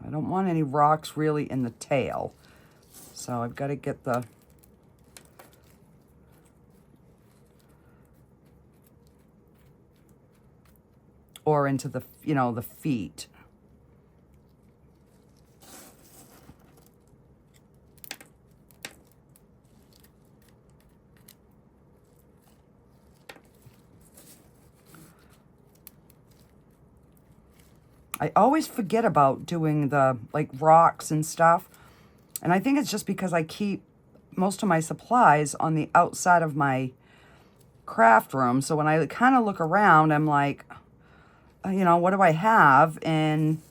I don't want any rocks really in the tail, so I've got to get the or into the, you know, the feet. I always forget about doing the, like, rocks and stuff. And I think it's just because I keep most of my supplies on the outside of my craft room. So when I kind of look around, I'm like, you know, what do I have? And,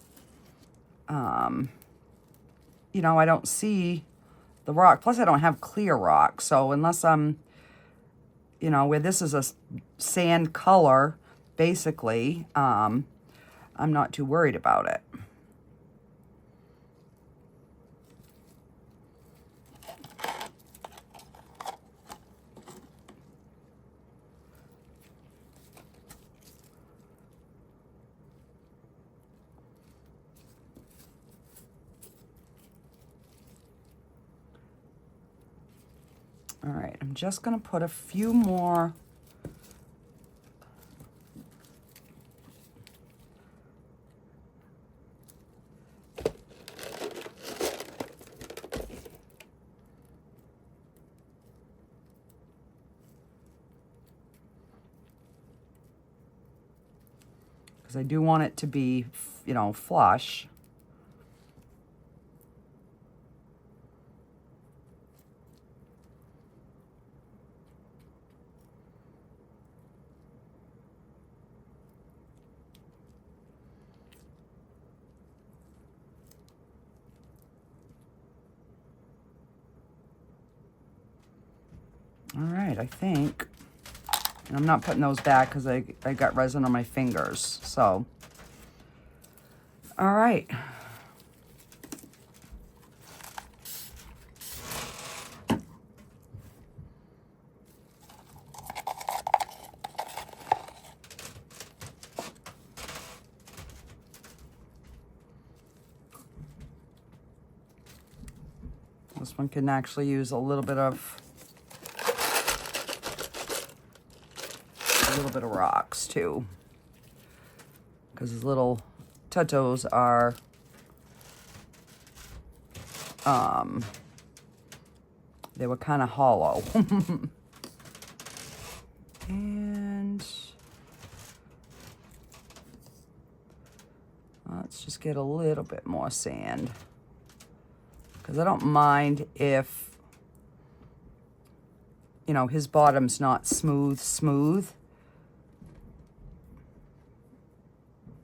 you know, I don't see the rock. Plus, I don't have clear rock. So unless I'm, you know, where this is a sand color, basically, I'm not too worried about it. All right, I'm just going to put a few more because I do want it to be, you know, flush. All right, I think, and I'm not putting those back because I got resin on my fingers, so. All right. This one can actually use a little bit of little bit of rocks too, because his little tutos are they were kind of hollow. And let's just get a little bit more sand, because I don't mind if, you know, his bottom's not smooth.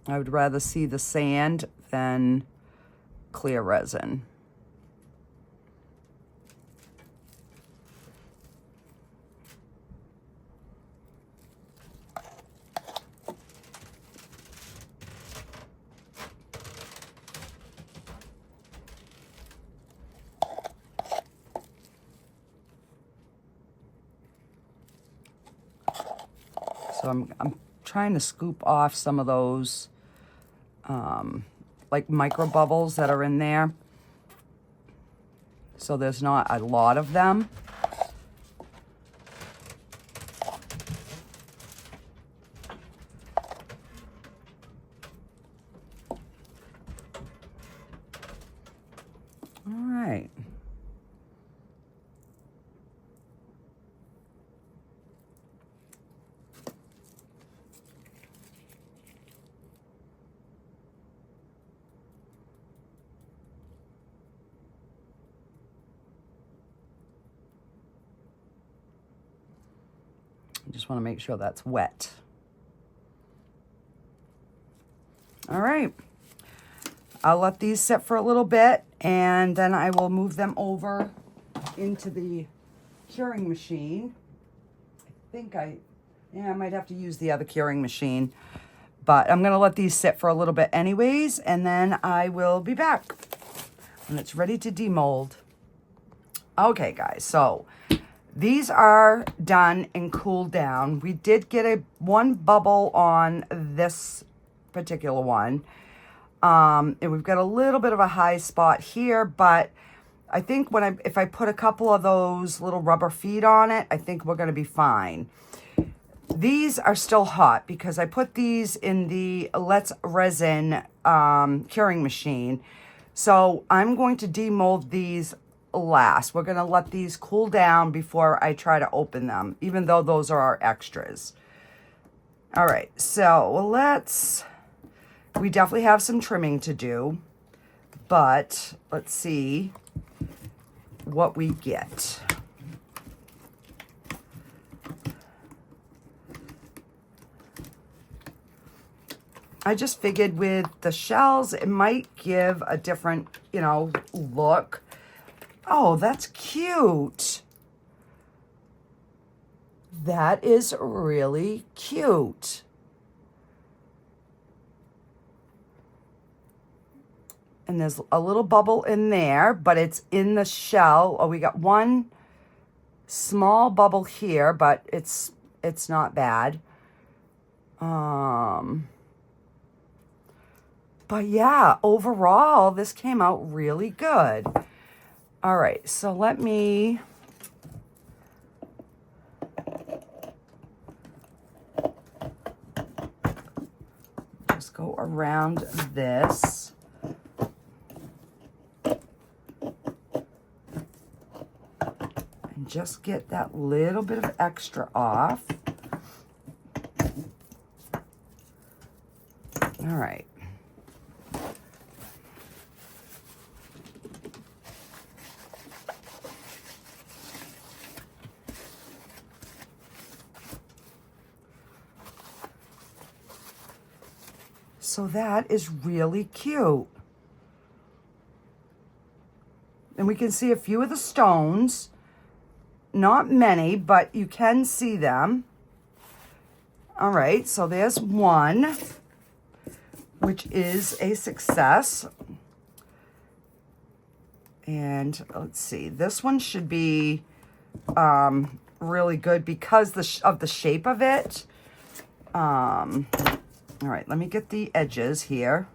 I would rather see the sand than clear resin. So I'm trying to scoop off some of those like micro bubbles that are in there, so there's not a lot of them. All right. I just want to make sure that's wet. All right. I'll let these sit for a little bit, and then I will move them over into the curing machine. I think I might have to use the other curing machine, but I'm going to let these sit for a little bit anyways, and then I will be back when it's ready to demold. Okay, guys, so these are done and cooled down. We did get one bubble on this particular one. And we've got a little bit of a high spot here, but I think if I put a couple of those little rubber feet on it, I think we're going to be fine. These are still hot because I put these in the Let's Resin curing machine. So I'm going to demold these last. We're going to let these cool down before I try to open them, even though those are our extras. All right, so we definitely have some trimming to do, but let's see what we get. I just figured with the shells, it might give a different, you know, look. Oh, that's cute. That is really cute. And there's a little bubble in there, but it's in the shell. Oh, we got one small bubble here, but it's not bad. But yeah, overall, this came out really good. All right, so let me just go around this. And just get that little bit of extra off. All right. So that is really cute. And we can see a few of the stones. Not many, but you can see them. All right, so there's one, which is a success. And let's see, this one should be really good because of the shape of it. All right, let me get the edges here.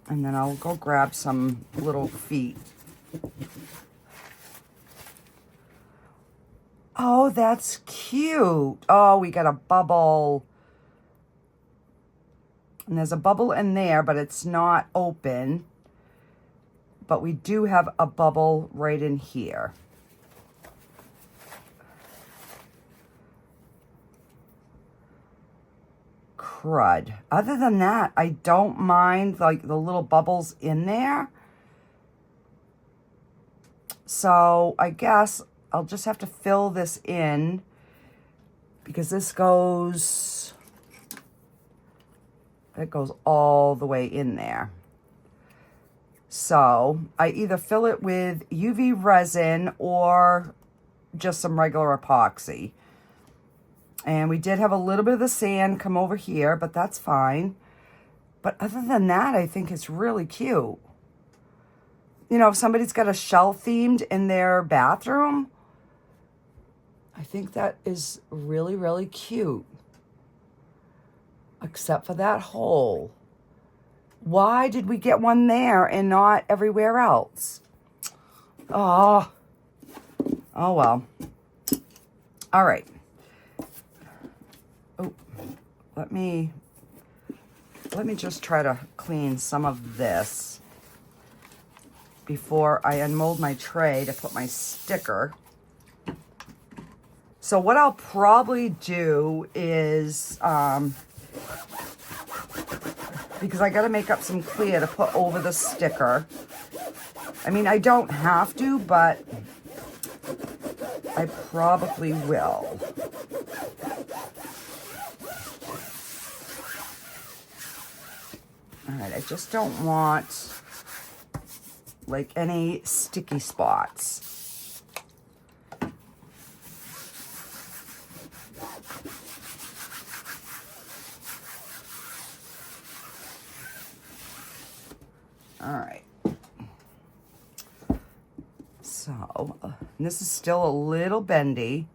And then I'll go grab some little feet. Oh, that's cute. Oh, we got a bubble. And there's a bubble in there, but it's not open. But we do have a bubble right in here. Crud. Other than that, I don't mind like the little bubbles in there. So I guess I'll just have to fill this in because this goes, it goes all the way in there. So I either fill it with UV resin or just some regular epoxy. And we did have a little bit of the sand come over here, but that's fine. But other than that, I think it's really cute. You know, if somebody's got a shell themed in their bathroom, I think that is really, really cute. Except for that hole. Why did we get one there and not everywhere else? Oh well. All right. Oh, let me just try to clean some of this before I unmold my tray to put my sticker. So what I'll probably do is, because I got to make up some clear to put over the sticker. I mean, I don't have to, but I probably will. All right, I just don't want like any sticky spots. All right. So, this is still a little bendy.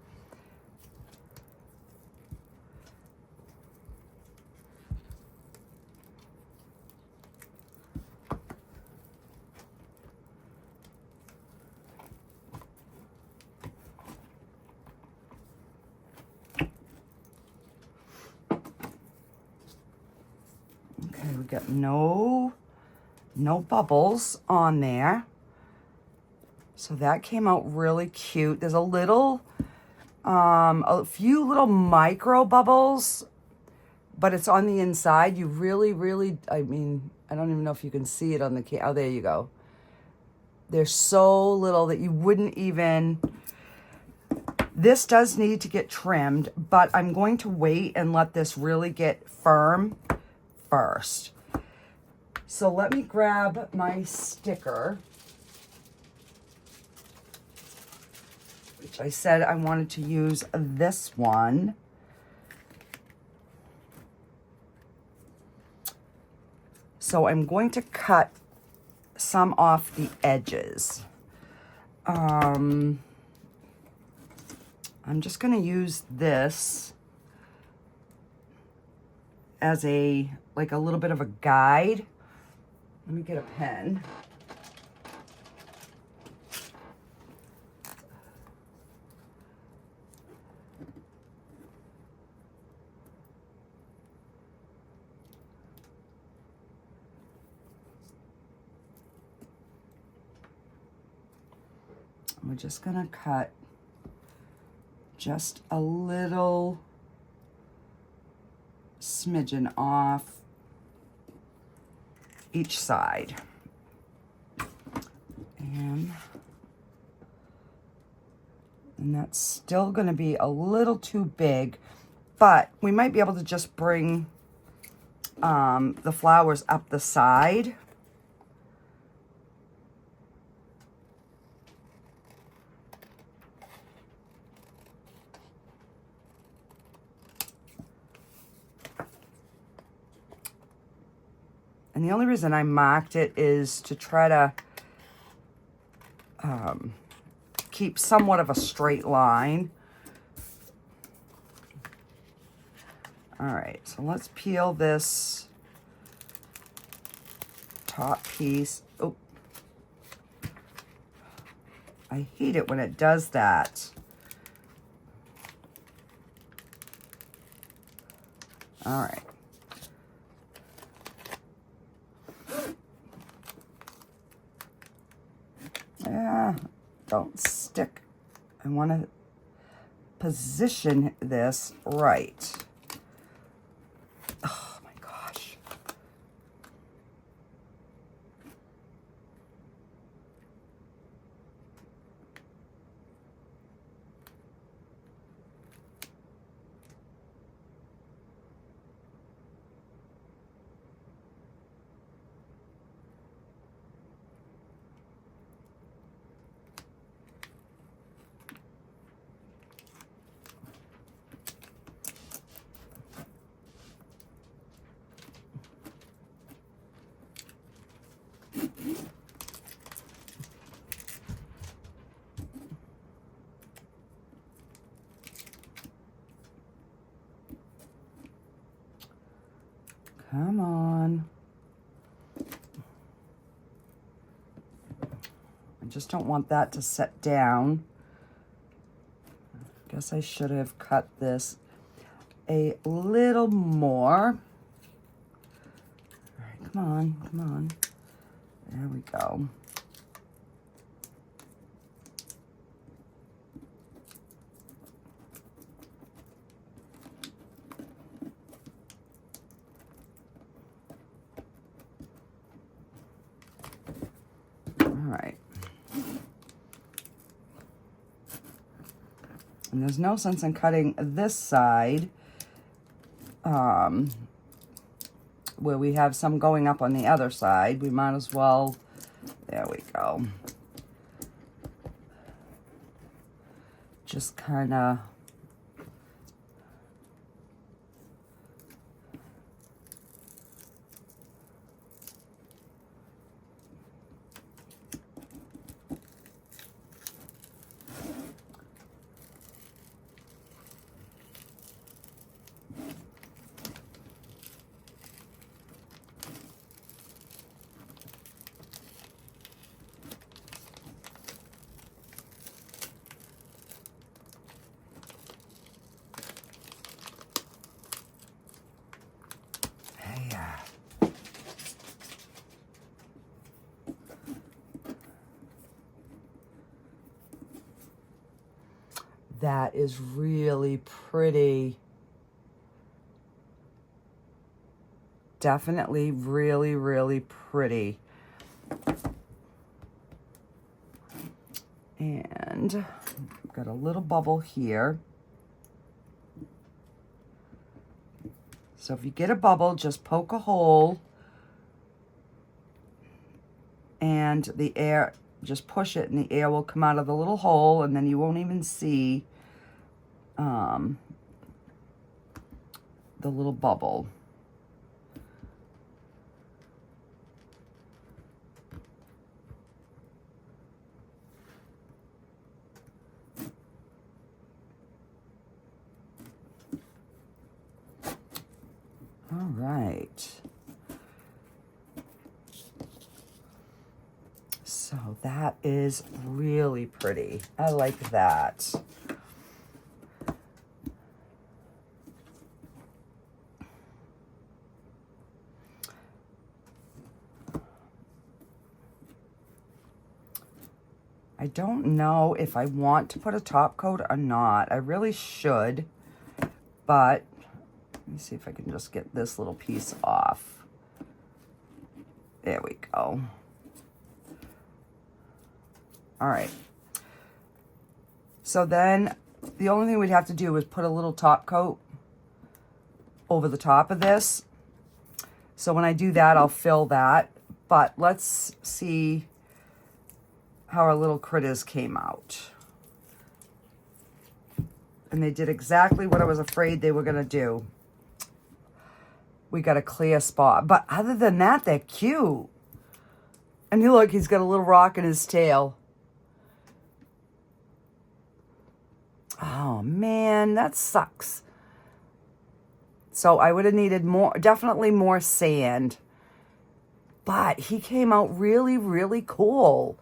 Okay, we got no bubbles on there. So that came out really cute. There's a few little micro bubbles, but it's on the inside. You really, I mean, I don't even know if you can see it on the oh, there you go. They're so little that you wouldn't even, this does need to get trimmed, but I'm going to wait and let this really get firm first. So let me grab my sticker, which I said I wanted to use this one. So I'm going to cut some off the edges. I'm just going to use this as a little bit of a guide. Let me get a pen. We're just gonna cut just a little smidgen off each side. And that's still going to be a little too big, but we might be able to just bring the flowers up the side. And the only reason I marked it is to try to keep somewhat of a straight line. All right, so let's peel this top piece. Oh, I hate it when it does that. All right. Yeah, don't stick. I want to position this right. Oh my gosh. Come on. I just don't want that to set down. I guess I should have cut this a little more. All right, come on, come on. There we go. And there's no sense in cutting this side where we have some going up on the other side. We might as well, there we go. Just kind of that is really pretty. Definitely really, really pretty. And I've got a little bubble here. So if you get a bubble, just poke a hole and the air, just push it and the air will come out of the little hole, and then you won't even see the little bubble. All right. So that is really pretty. I like that. I don't know if I want to put a top coat or not. I really should, but let me see if I can just get this little piece off. There we go. All right. So then the only thing we'd have to do is put a little top coat over the top of this. So when I do that, I'll fill that. But let's see how our little critters came out. And they did exactly what I was afraid they were gonna do. We got a clear spot. But other than that, they're cute. And you look, he's got a little rock in his tail. Oh man, that sucks. So I would have needed more, definitely more sand. But he came out really, really cool.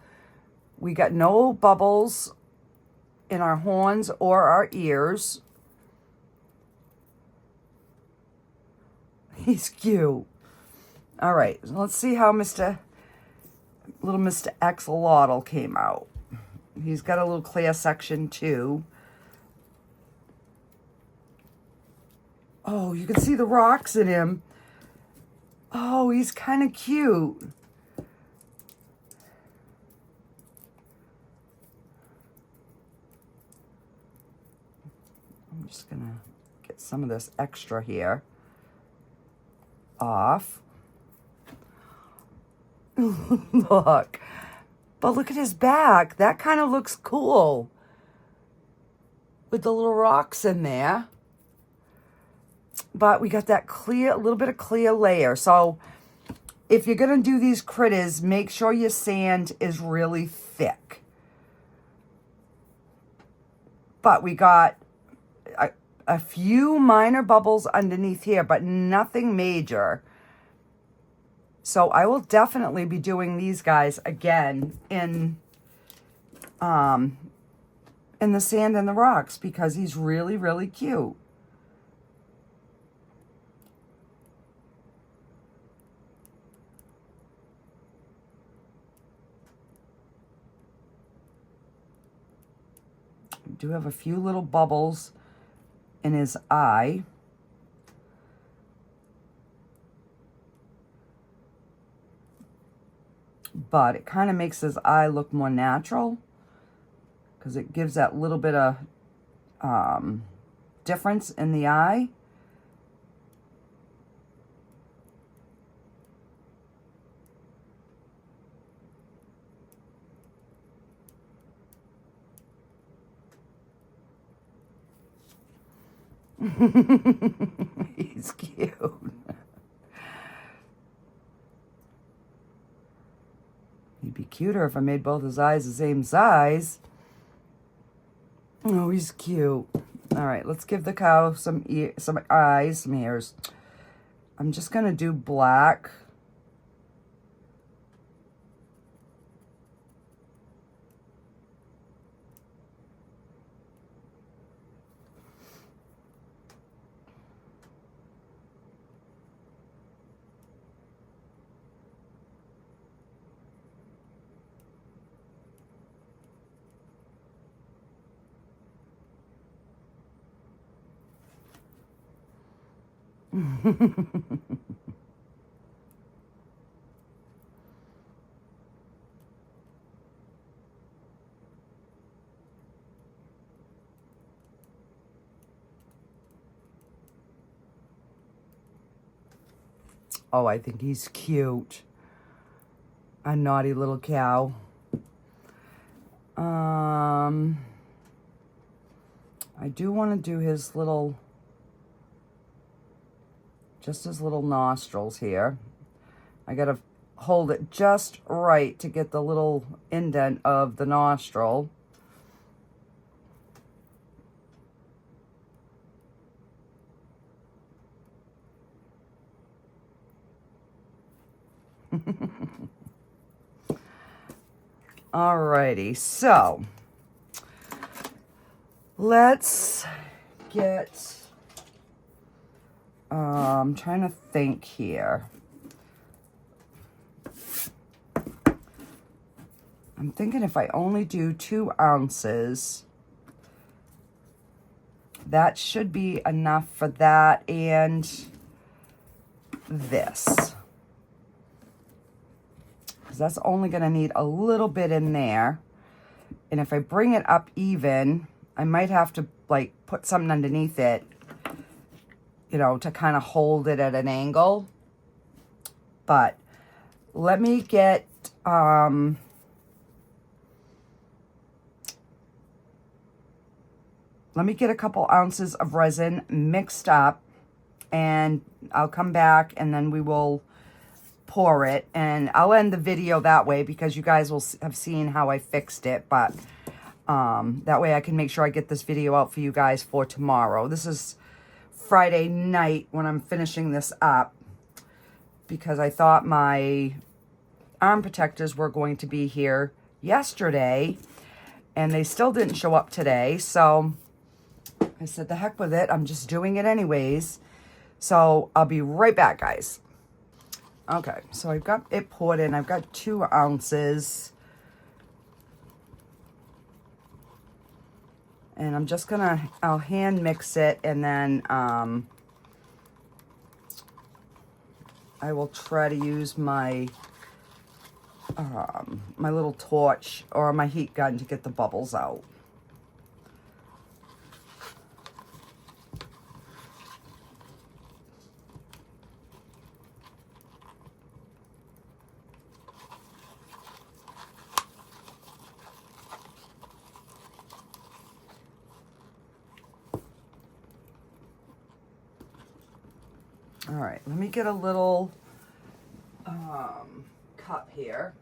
We got no bubbles in our horns or our ears. He's cute. All right, let's see how little Mr. Axolotl came out. He's got a little clear section too. Oh, you can see the rocks in him. Oh, he's kind of cute. I'm just gonna get some of this extra here off. Look. But look at his back. That kind of looks cool. With the little rocks in there. But we got that clear, a little bit of clear layer. So if you're going to do these critters, make sure your sand is really thick. But we got a few minor bubbles underneath here, but nothing major. So I will definitely be doing these guys again in the sand and the rocks because he's really, really cute. I do have a few little bubbles in his eye. But it kind of makes his eye look more natural because it gives that little bit of difference in the eye. He's cute. He'd be cuter if I made both his eyes the same size. Oh, he's cute. All right, let's give the cow some eyes, some ears. I'm just gonna do black. Oh, I think he's cute. A naughty little cow. I do want to do his little, just his little nostrils here. I got to hold it just right to get the little indent of the nostril. Alrighty, so let's get, I'm trying to think here. I'm thinking if I only do 2 ounces, that should be enough for that and this. Because that's only going to need a little bit in there. And if I bring it up even, I might have to like put something underneath it, you know, to kind of hold it at an angle. But let me get, let me get a couple ounces of resin mixed up and I'll come back and then we will pour it, and I'll end the video that way because you guys will have seen how I fixed it, but that way I can make sure I get this video out for you guys for tomorrow. This is Friday night when I'm finishing this up because I thought my arm protectors were going to be here yesterday, and they still didn't show up today. So I said, the heck with it. I'm just doing it anyways. So I'll be right back, guys. Okay, so I've got it poured in. I've got 2 ounces. And I'm just gonna, I'll hand mix it, and then I will try to use my my little torch or my heat gun to get the bubbles out. All right, let me get a little cup here.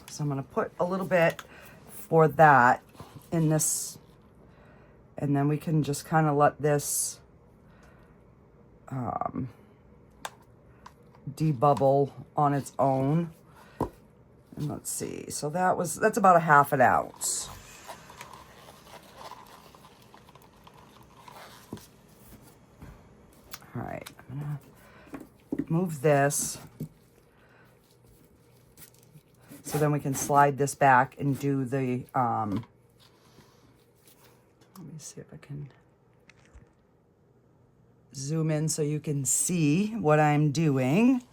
So I'm going to put a little bit for that in this, and then we can just kind of let this debubble on its own. And let's see, so that's about a ½ ounce. All right, I'm gonna move this so then we can slide this back and do the, let me see if I can zoom in so you can see what I'm doing.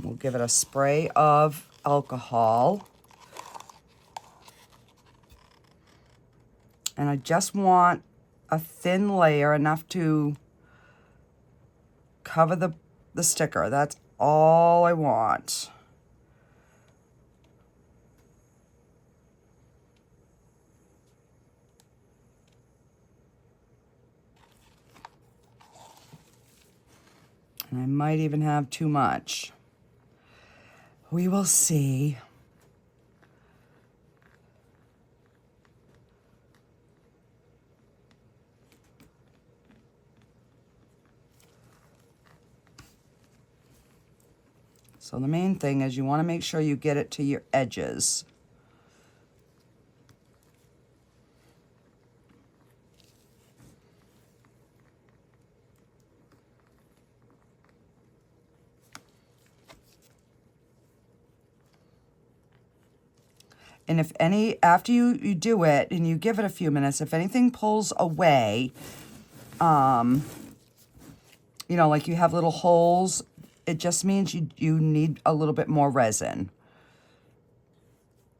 We'll give it a spray of alcohol. And I just want a thin layer, enough to cover the sticker. That's all I want. And I might even have too much. We will see. So the main thing is you want to make sure you get it to your edges. And if any, after you do it and you give it a few minutes, if anything pulls away, you know, like you have little holes, it just means you need a little bit more resin.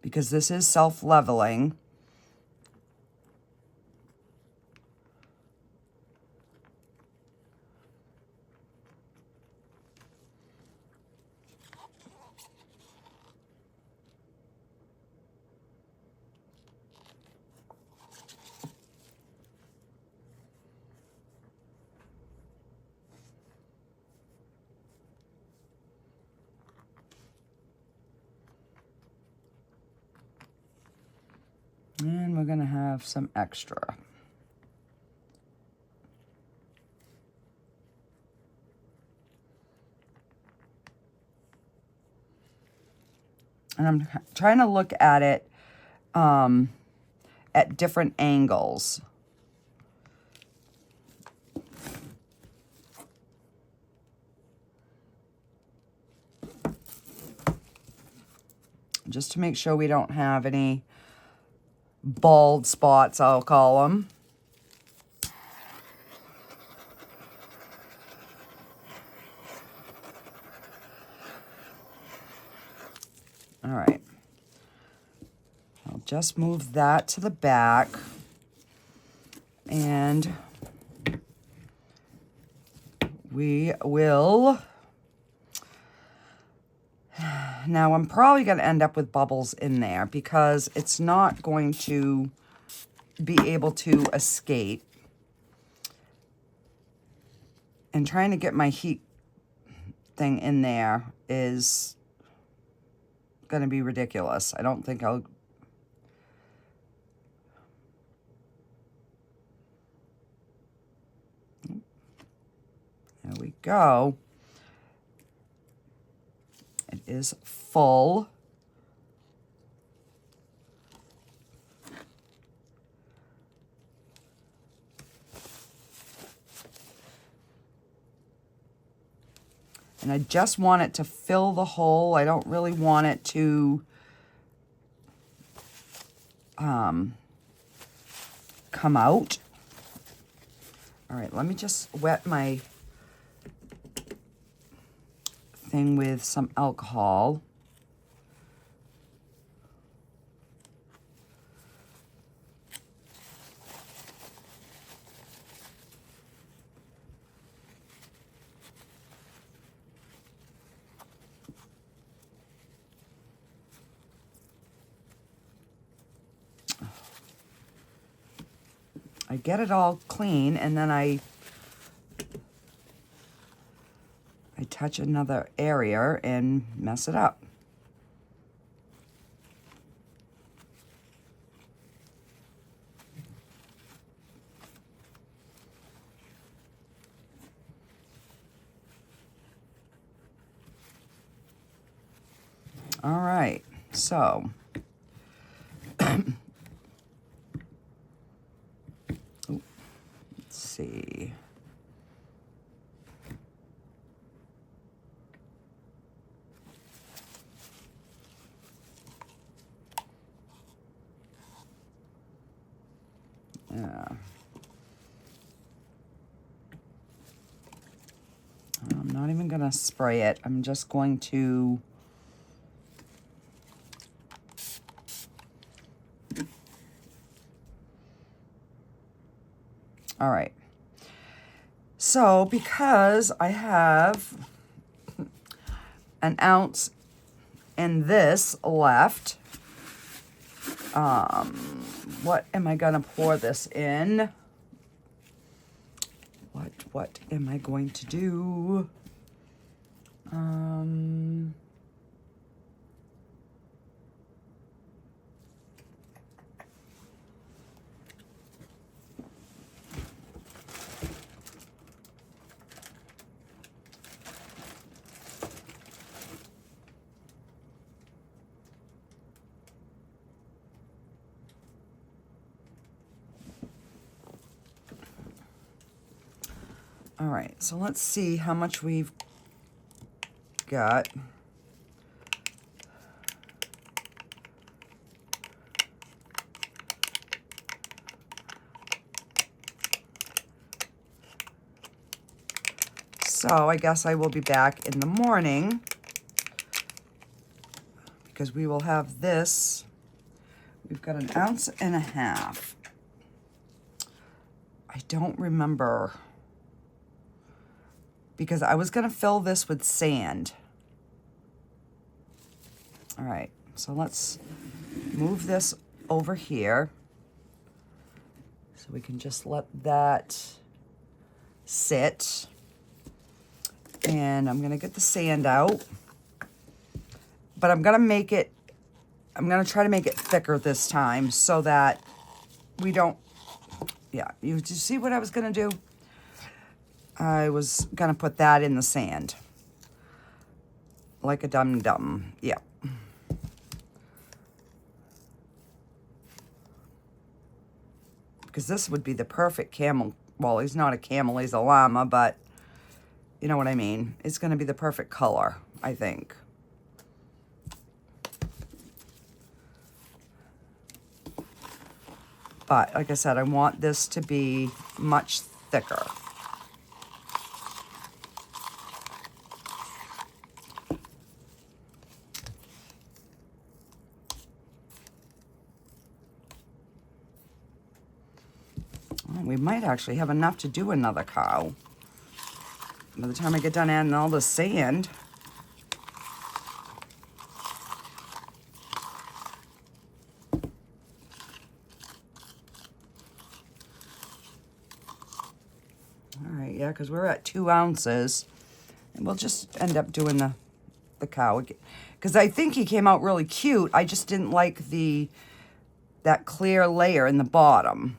Because this is self-leveling. And we're going to have some extra. And I'm trying to look at it at different angles. Just to make sure we don't have any bald spots, I'll call them. All right. I'll just move that to the back. And we will... Now, I'm probably going to end up with bubbles in there because it's not going to be able to escape. And trying to get my heat thing in there is going to be ridiculous. I don't think I'll... There we go. It is full. And I just want it to fill the hole. I don't really want it to come out. All right, let me just wet my thing with some alcohol. I get it all clean, and then I touch another area and mess it up. All right, so let's see. Yeah. I'm not even going to spray it. I'm just going to all right. So because I have an ounce in this left, what am I gonna pour this in? What am I going to do? All right, so let's see how much we've got. So I guess I will be back in the morning because we will have this. We've got 1.5 ounces. I don't remember, because I was going to fill this with sand. All right, so let's move this over here so we can just let that sit. And I'm going to get the sand out, but I'm going to try to make it thicker this time so that we don't, yeah, you see what I was going to do? I was going to put that in the sand. Like a dum-dum. Yeah. Because this would be the perfect camel. Well, he's not a camel, he's a llama, but you know what I mean. It's going to be the perfect color, I think. But like I said, I want this to be much thicker. We might actually have enough to do another cow. By the time I get done adding all the sand. All right, yeah, because we're at 2 ounces. And we'll just end up doing the the cow, because I think he came out really cute. I just didn't like that clear layer in the bottom.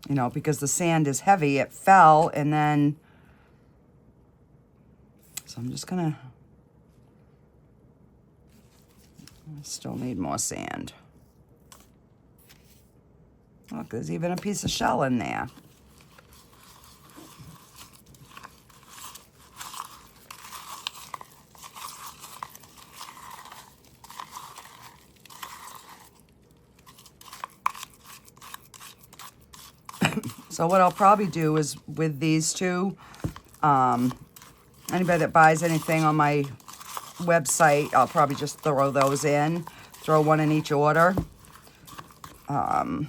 You know, because the sand is heavy, it fell, and then, so I'm just gonna, I still need more sand. Look, there's even a piece of shell in there. So what I'll probably do is with these two, anybody that buys anything on my website, I'll probably just throw those in, throw one in each order. I'm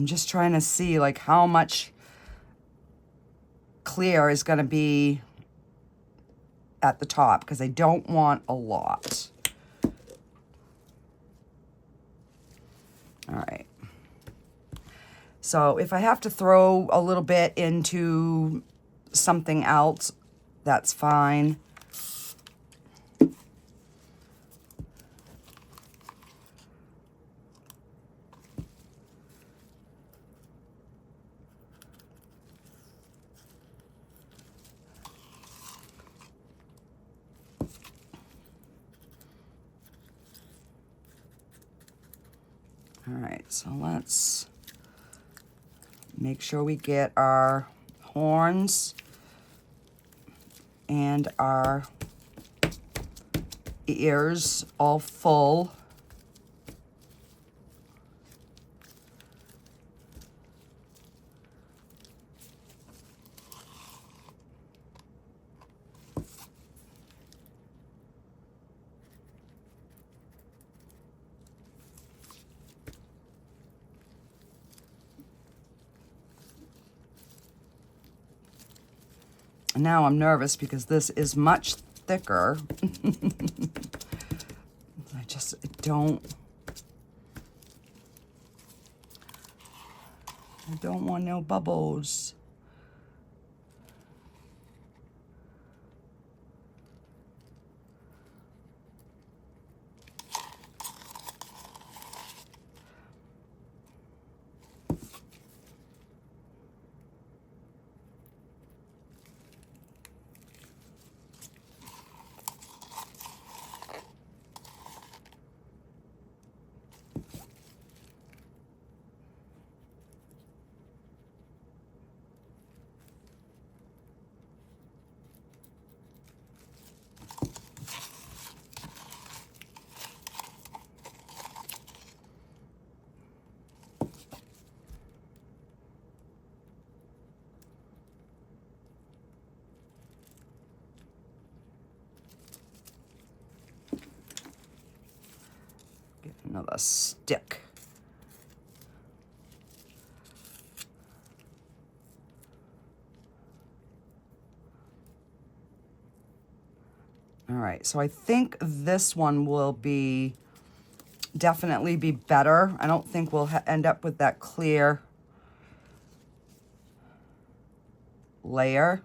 just trying to see like how much clear is going to be at the top, because I don't want a lot. All right. So if I have to throw a little bit into something else, that's fine. All right, so let's make sure we get our horns and our ears all full. Now I'm nervous because this is much thicker. I just don't want no bubbles. Another stick. All right, so I think this one will definitely be better. I don't think we'll end up with that clear layer.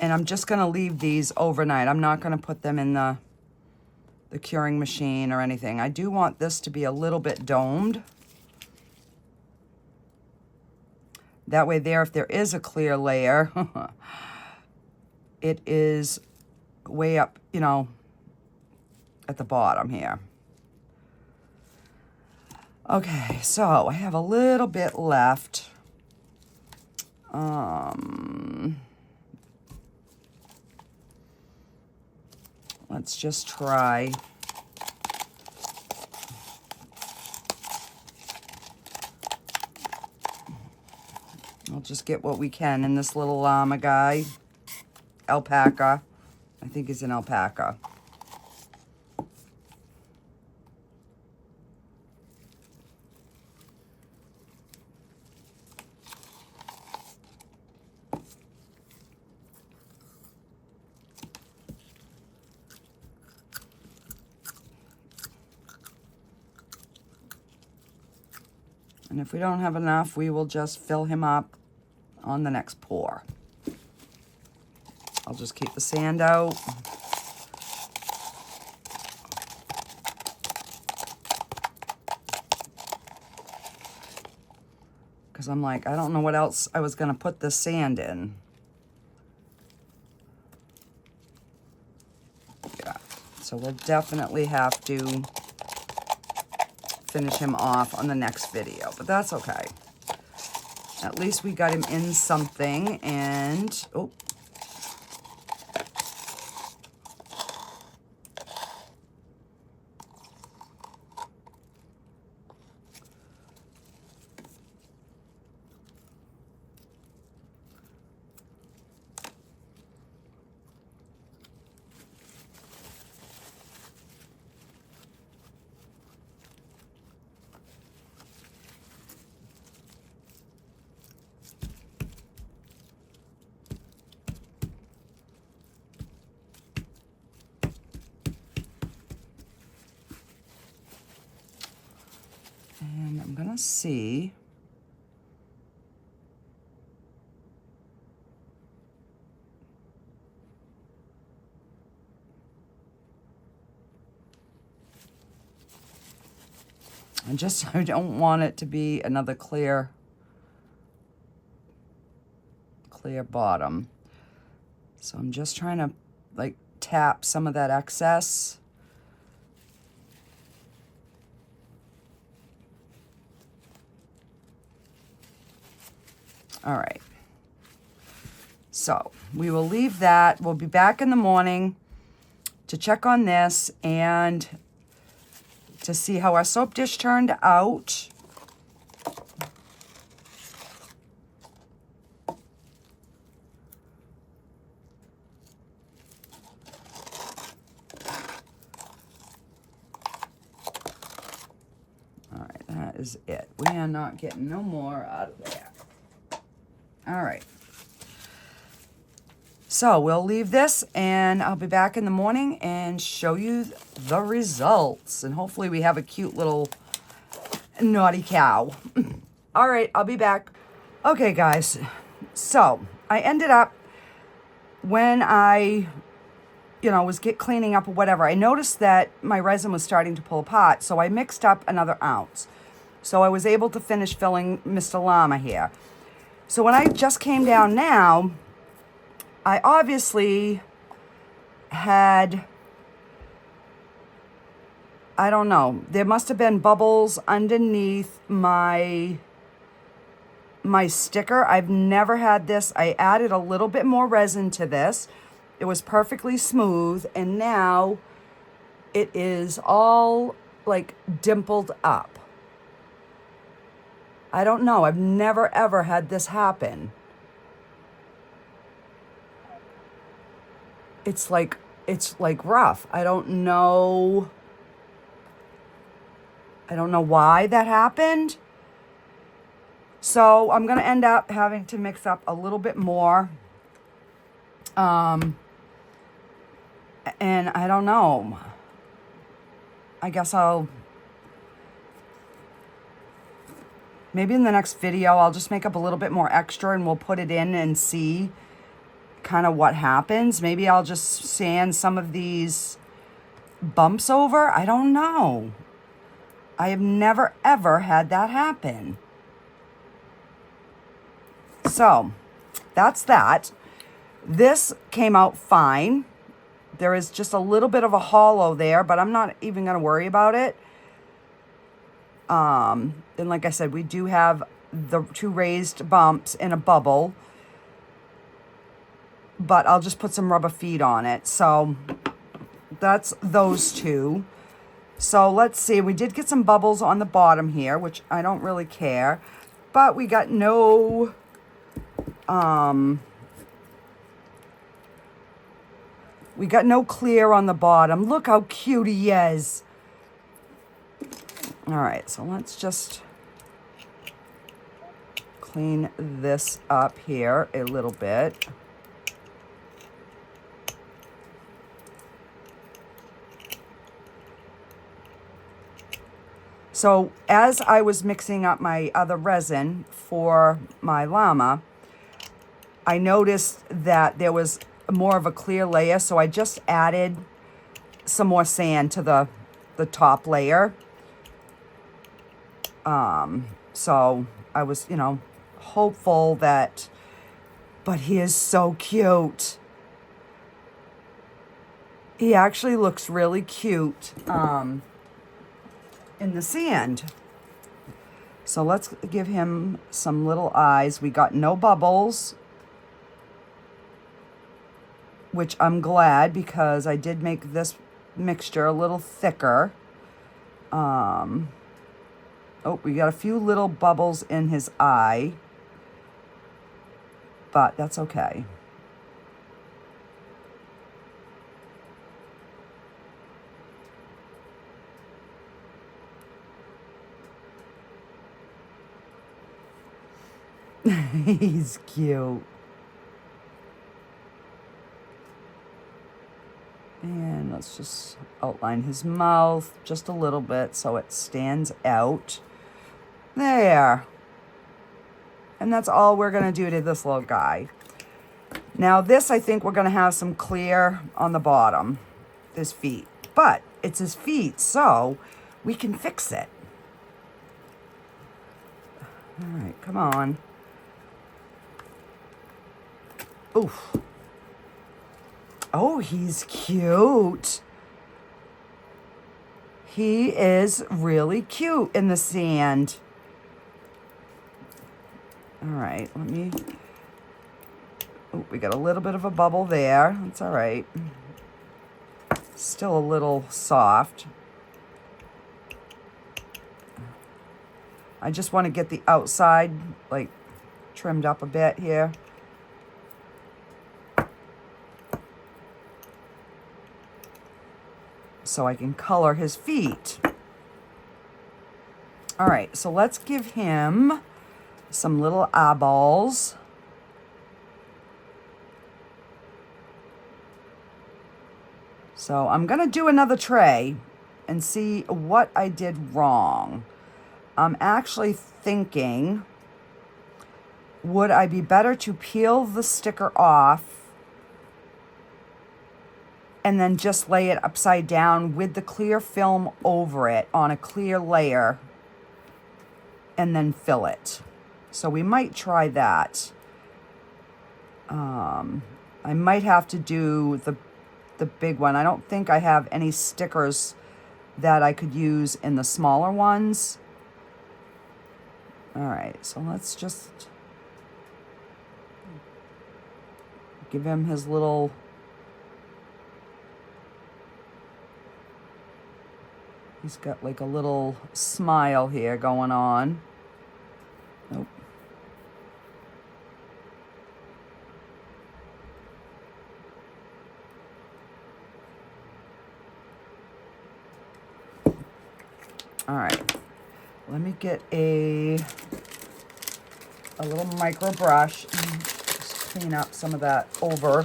And I'm just going to leave these overnight. I'm not going to put them in the curing machine or anything. I do want this to be a little bit domed. That way there, if there is a clear layer, it is way up, you know, at the bottom here. Okay, so I have a little bit left. Let's just try. I'll just get what we can in this little llama guy, alpaca. I think he's an alpaca. And if we don't have enough, we will just fill him up on the next pour. I'll just keep the sand out. Because I'm like, I don't know what else I was going to put the sand in. Yeah, so we'll definitely have to finish him off on the next video, but that's okay. At least we got him in something, and oh, and I'm gonna see. I don't want it to be another clear bottom. So I'm just trying to like tap some of that excess. All right. So we will leave that. We'll be back in the morning to check on this and to see how our soap dish turned out. All right, that is it. We are not getting no more out of there. All right. So we'll leave this, and I'll be back in the morning and show you the results. And hopefully we have a cute little naughty cow. All right, I'll be back. Okay, guys. So I ended up, when I, was cleaning up or whatever, I noticed that my resin was starting to pull apart. So I mixed up another ounce. So I was able to finish filling Mr. Llama here. So when I just came down now, I obviously had, I don't know, there must have been bubbles underneath my sticker. I've never had this. I added a little bit more resin to this. It was perfectly smooth, and now it is all like dimpled up. I don't know. I've never ever had this happen. It's like rough. I don't know why that happened. So I'm going to end up having to mix up a little bit more. And I don't know. I guess maybe in the next video, I'll just make up a little bit more extra and we'll put it in and see kind of what happens. Maybe I'll just sand some of these bumps over. I don't know. I have never ever had that happen. So that's that. This came out fine. There is just a little bit of a hollow there, but I'm not even going to worry about it. And like I said, we do have the 2 raised bumps and a bubble, but I'll just put some rubber feet on it. So that's those 2. So let's see. We did get some bubbles on the bottom here, which I don't really care, but we got no, We got no clear on the bottom. Look how cute he is. All right, so let's just clean this up here a little bit. So as I was mixing up my other resin for my llama, I noticed that there was more of a clear layer, so I just added some more sand to the top layer. So I was, you know, hopeful that, but he is so cute. He actually looks really cute in the sand. So let's give him some little eyes. We got no bubbles, which I'm glad because I did make this mixture a little thicker. Oh, we got a few little bubbles in his eye, but that's okay. He's cute. And let's just outline his mouth just a little bit so it stands out. There. And that's all we're going to do to this little guy. Now this, I think we're going to have some clear on the bottom, his feet. But it's his feet, so we can fix it. All right, come on. Oof. Oh, he's cute. He is really cute in the sand. All right, let me... Oh, we got a little bit of a bubble there. That's all right. Still a little soft. I just want to get the outside, like, trimmed up a bit here. So I can color his feet. All right, so let's give him some little eyeballs. So I'm gonna do another tray and see what I did wrong. I'm actually thinking, would I be better to peel the sticker off and then just lay it upside down with the clear film over it on a clear layer and then fill it? So we might try that. I might have to do the big one. I don't think I have any stickers that I could use in the smaller ones. All right, so let's just give him his little... He's got like a little smile here going on. Nope. All right. Let me get a little micro brush and just clean up some of that over.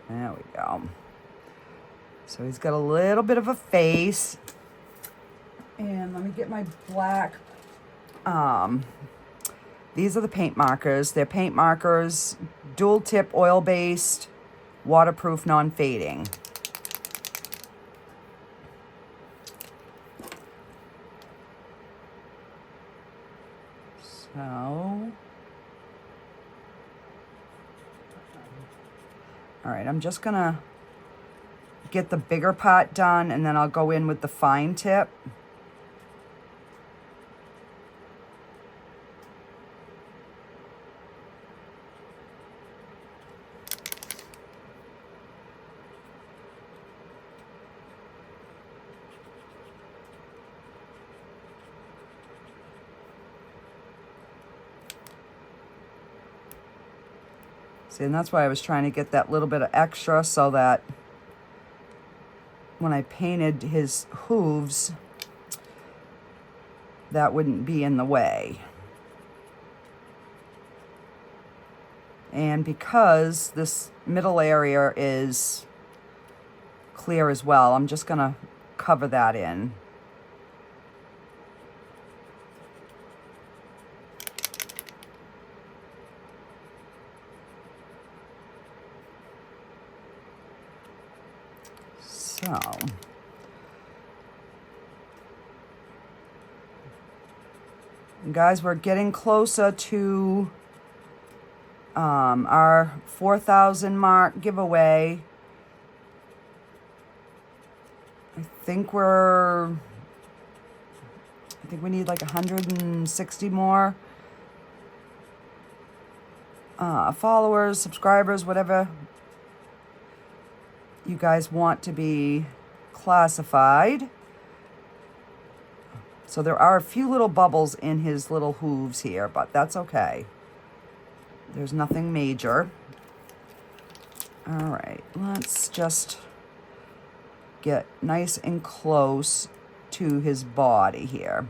There we go. So he's got a little bit of a face. And let me get my black. These are the paint markers. They're paint markers, dual tip, oil-based, waterproof, non-fading. So... All right, I'm just gonna get the bigger part done and then I'll go in with the fine tip. See, and that's why I was trying to get that little bit of extra so that when I painted his hooves, that wouldn't be in the way. And because this middle area is clear as well, I'm just gonna cover that in. So, guys, we're getting closer to our 4,000 mark giveaway. I think we need like 160 more followers, subscribers, whatever you guys want to be classified. So there are a few little bubbles in his little hooves here, but that's okay. There's nothing major. All right, let's just get nice and close to his body here.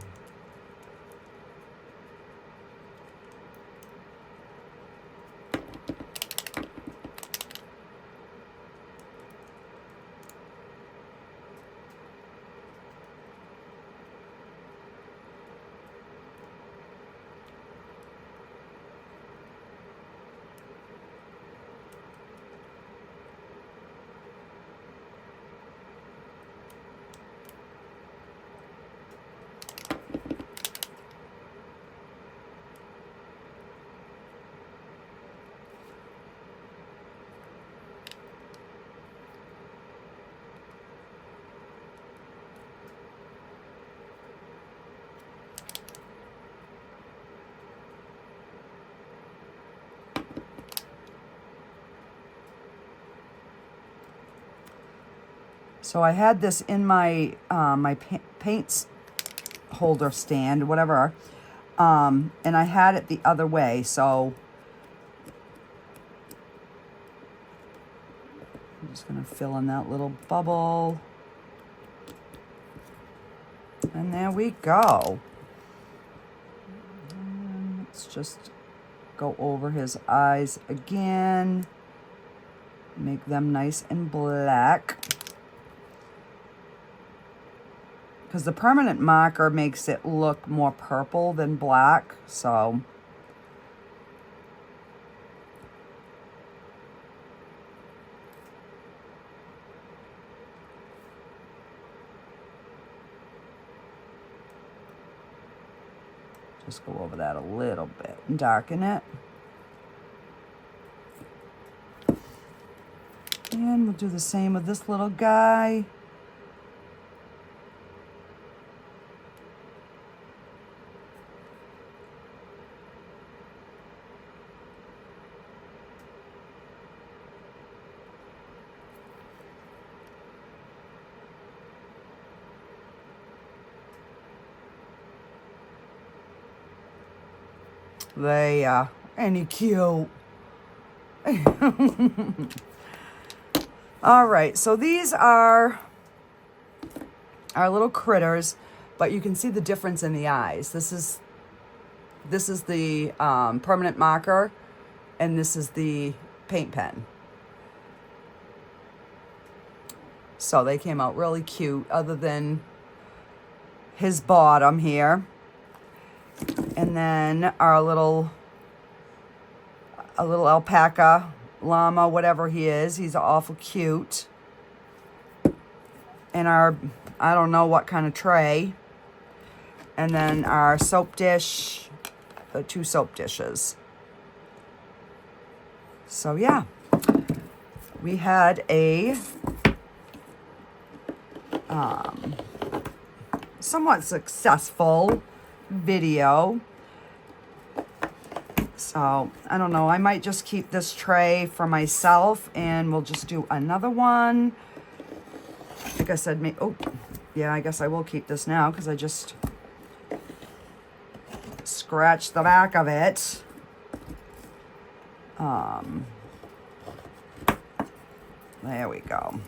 So I had this in my my paints holder stand, whatever, and I had it the other way. So I'm just gonna fill in that little bubble, and there we go. And let's just go over his eyes again, make them nice and black. Because the permanent marker makes it look more purple than black, so. Just go over that a little bit and darken it. And we'll do the same with this little guy. There, ain't he cute? All right, so these are our little critters, but you can see the difference in the eyes. This is the permanent marker, and this is the paint pen. So they came out really cute, other than his bottom here. And then our little alpaca, llama, whatever he is, he's awful cute. And our, I don't know what kind of tray. And then our soap dish, the 2 soap dishes. So yeah, we had a somewhat successful video. So I don't know, I might just keep this tray for myself and we'll just do another one. Like I said, oh yeah, I guess I will keep this now because I just scratched the back of it. There we go.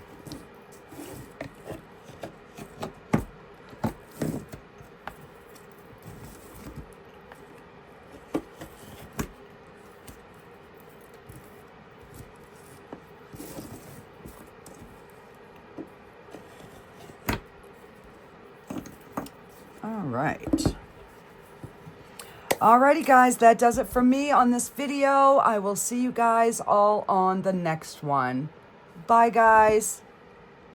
All right. Alrighty guys, that does it for me on this video. I will see you guys all on the next one. Bye guys.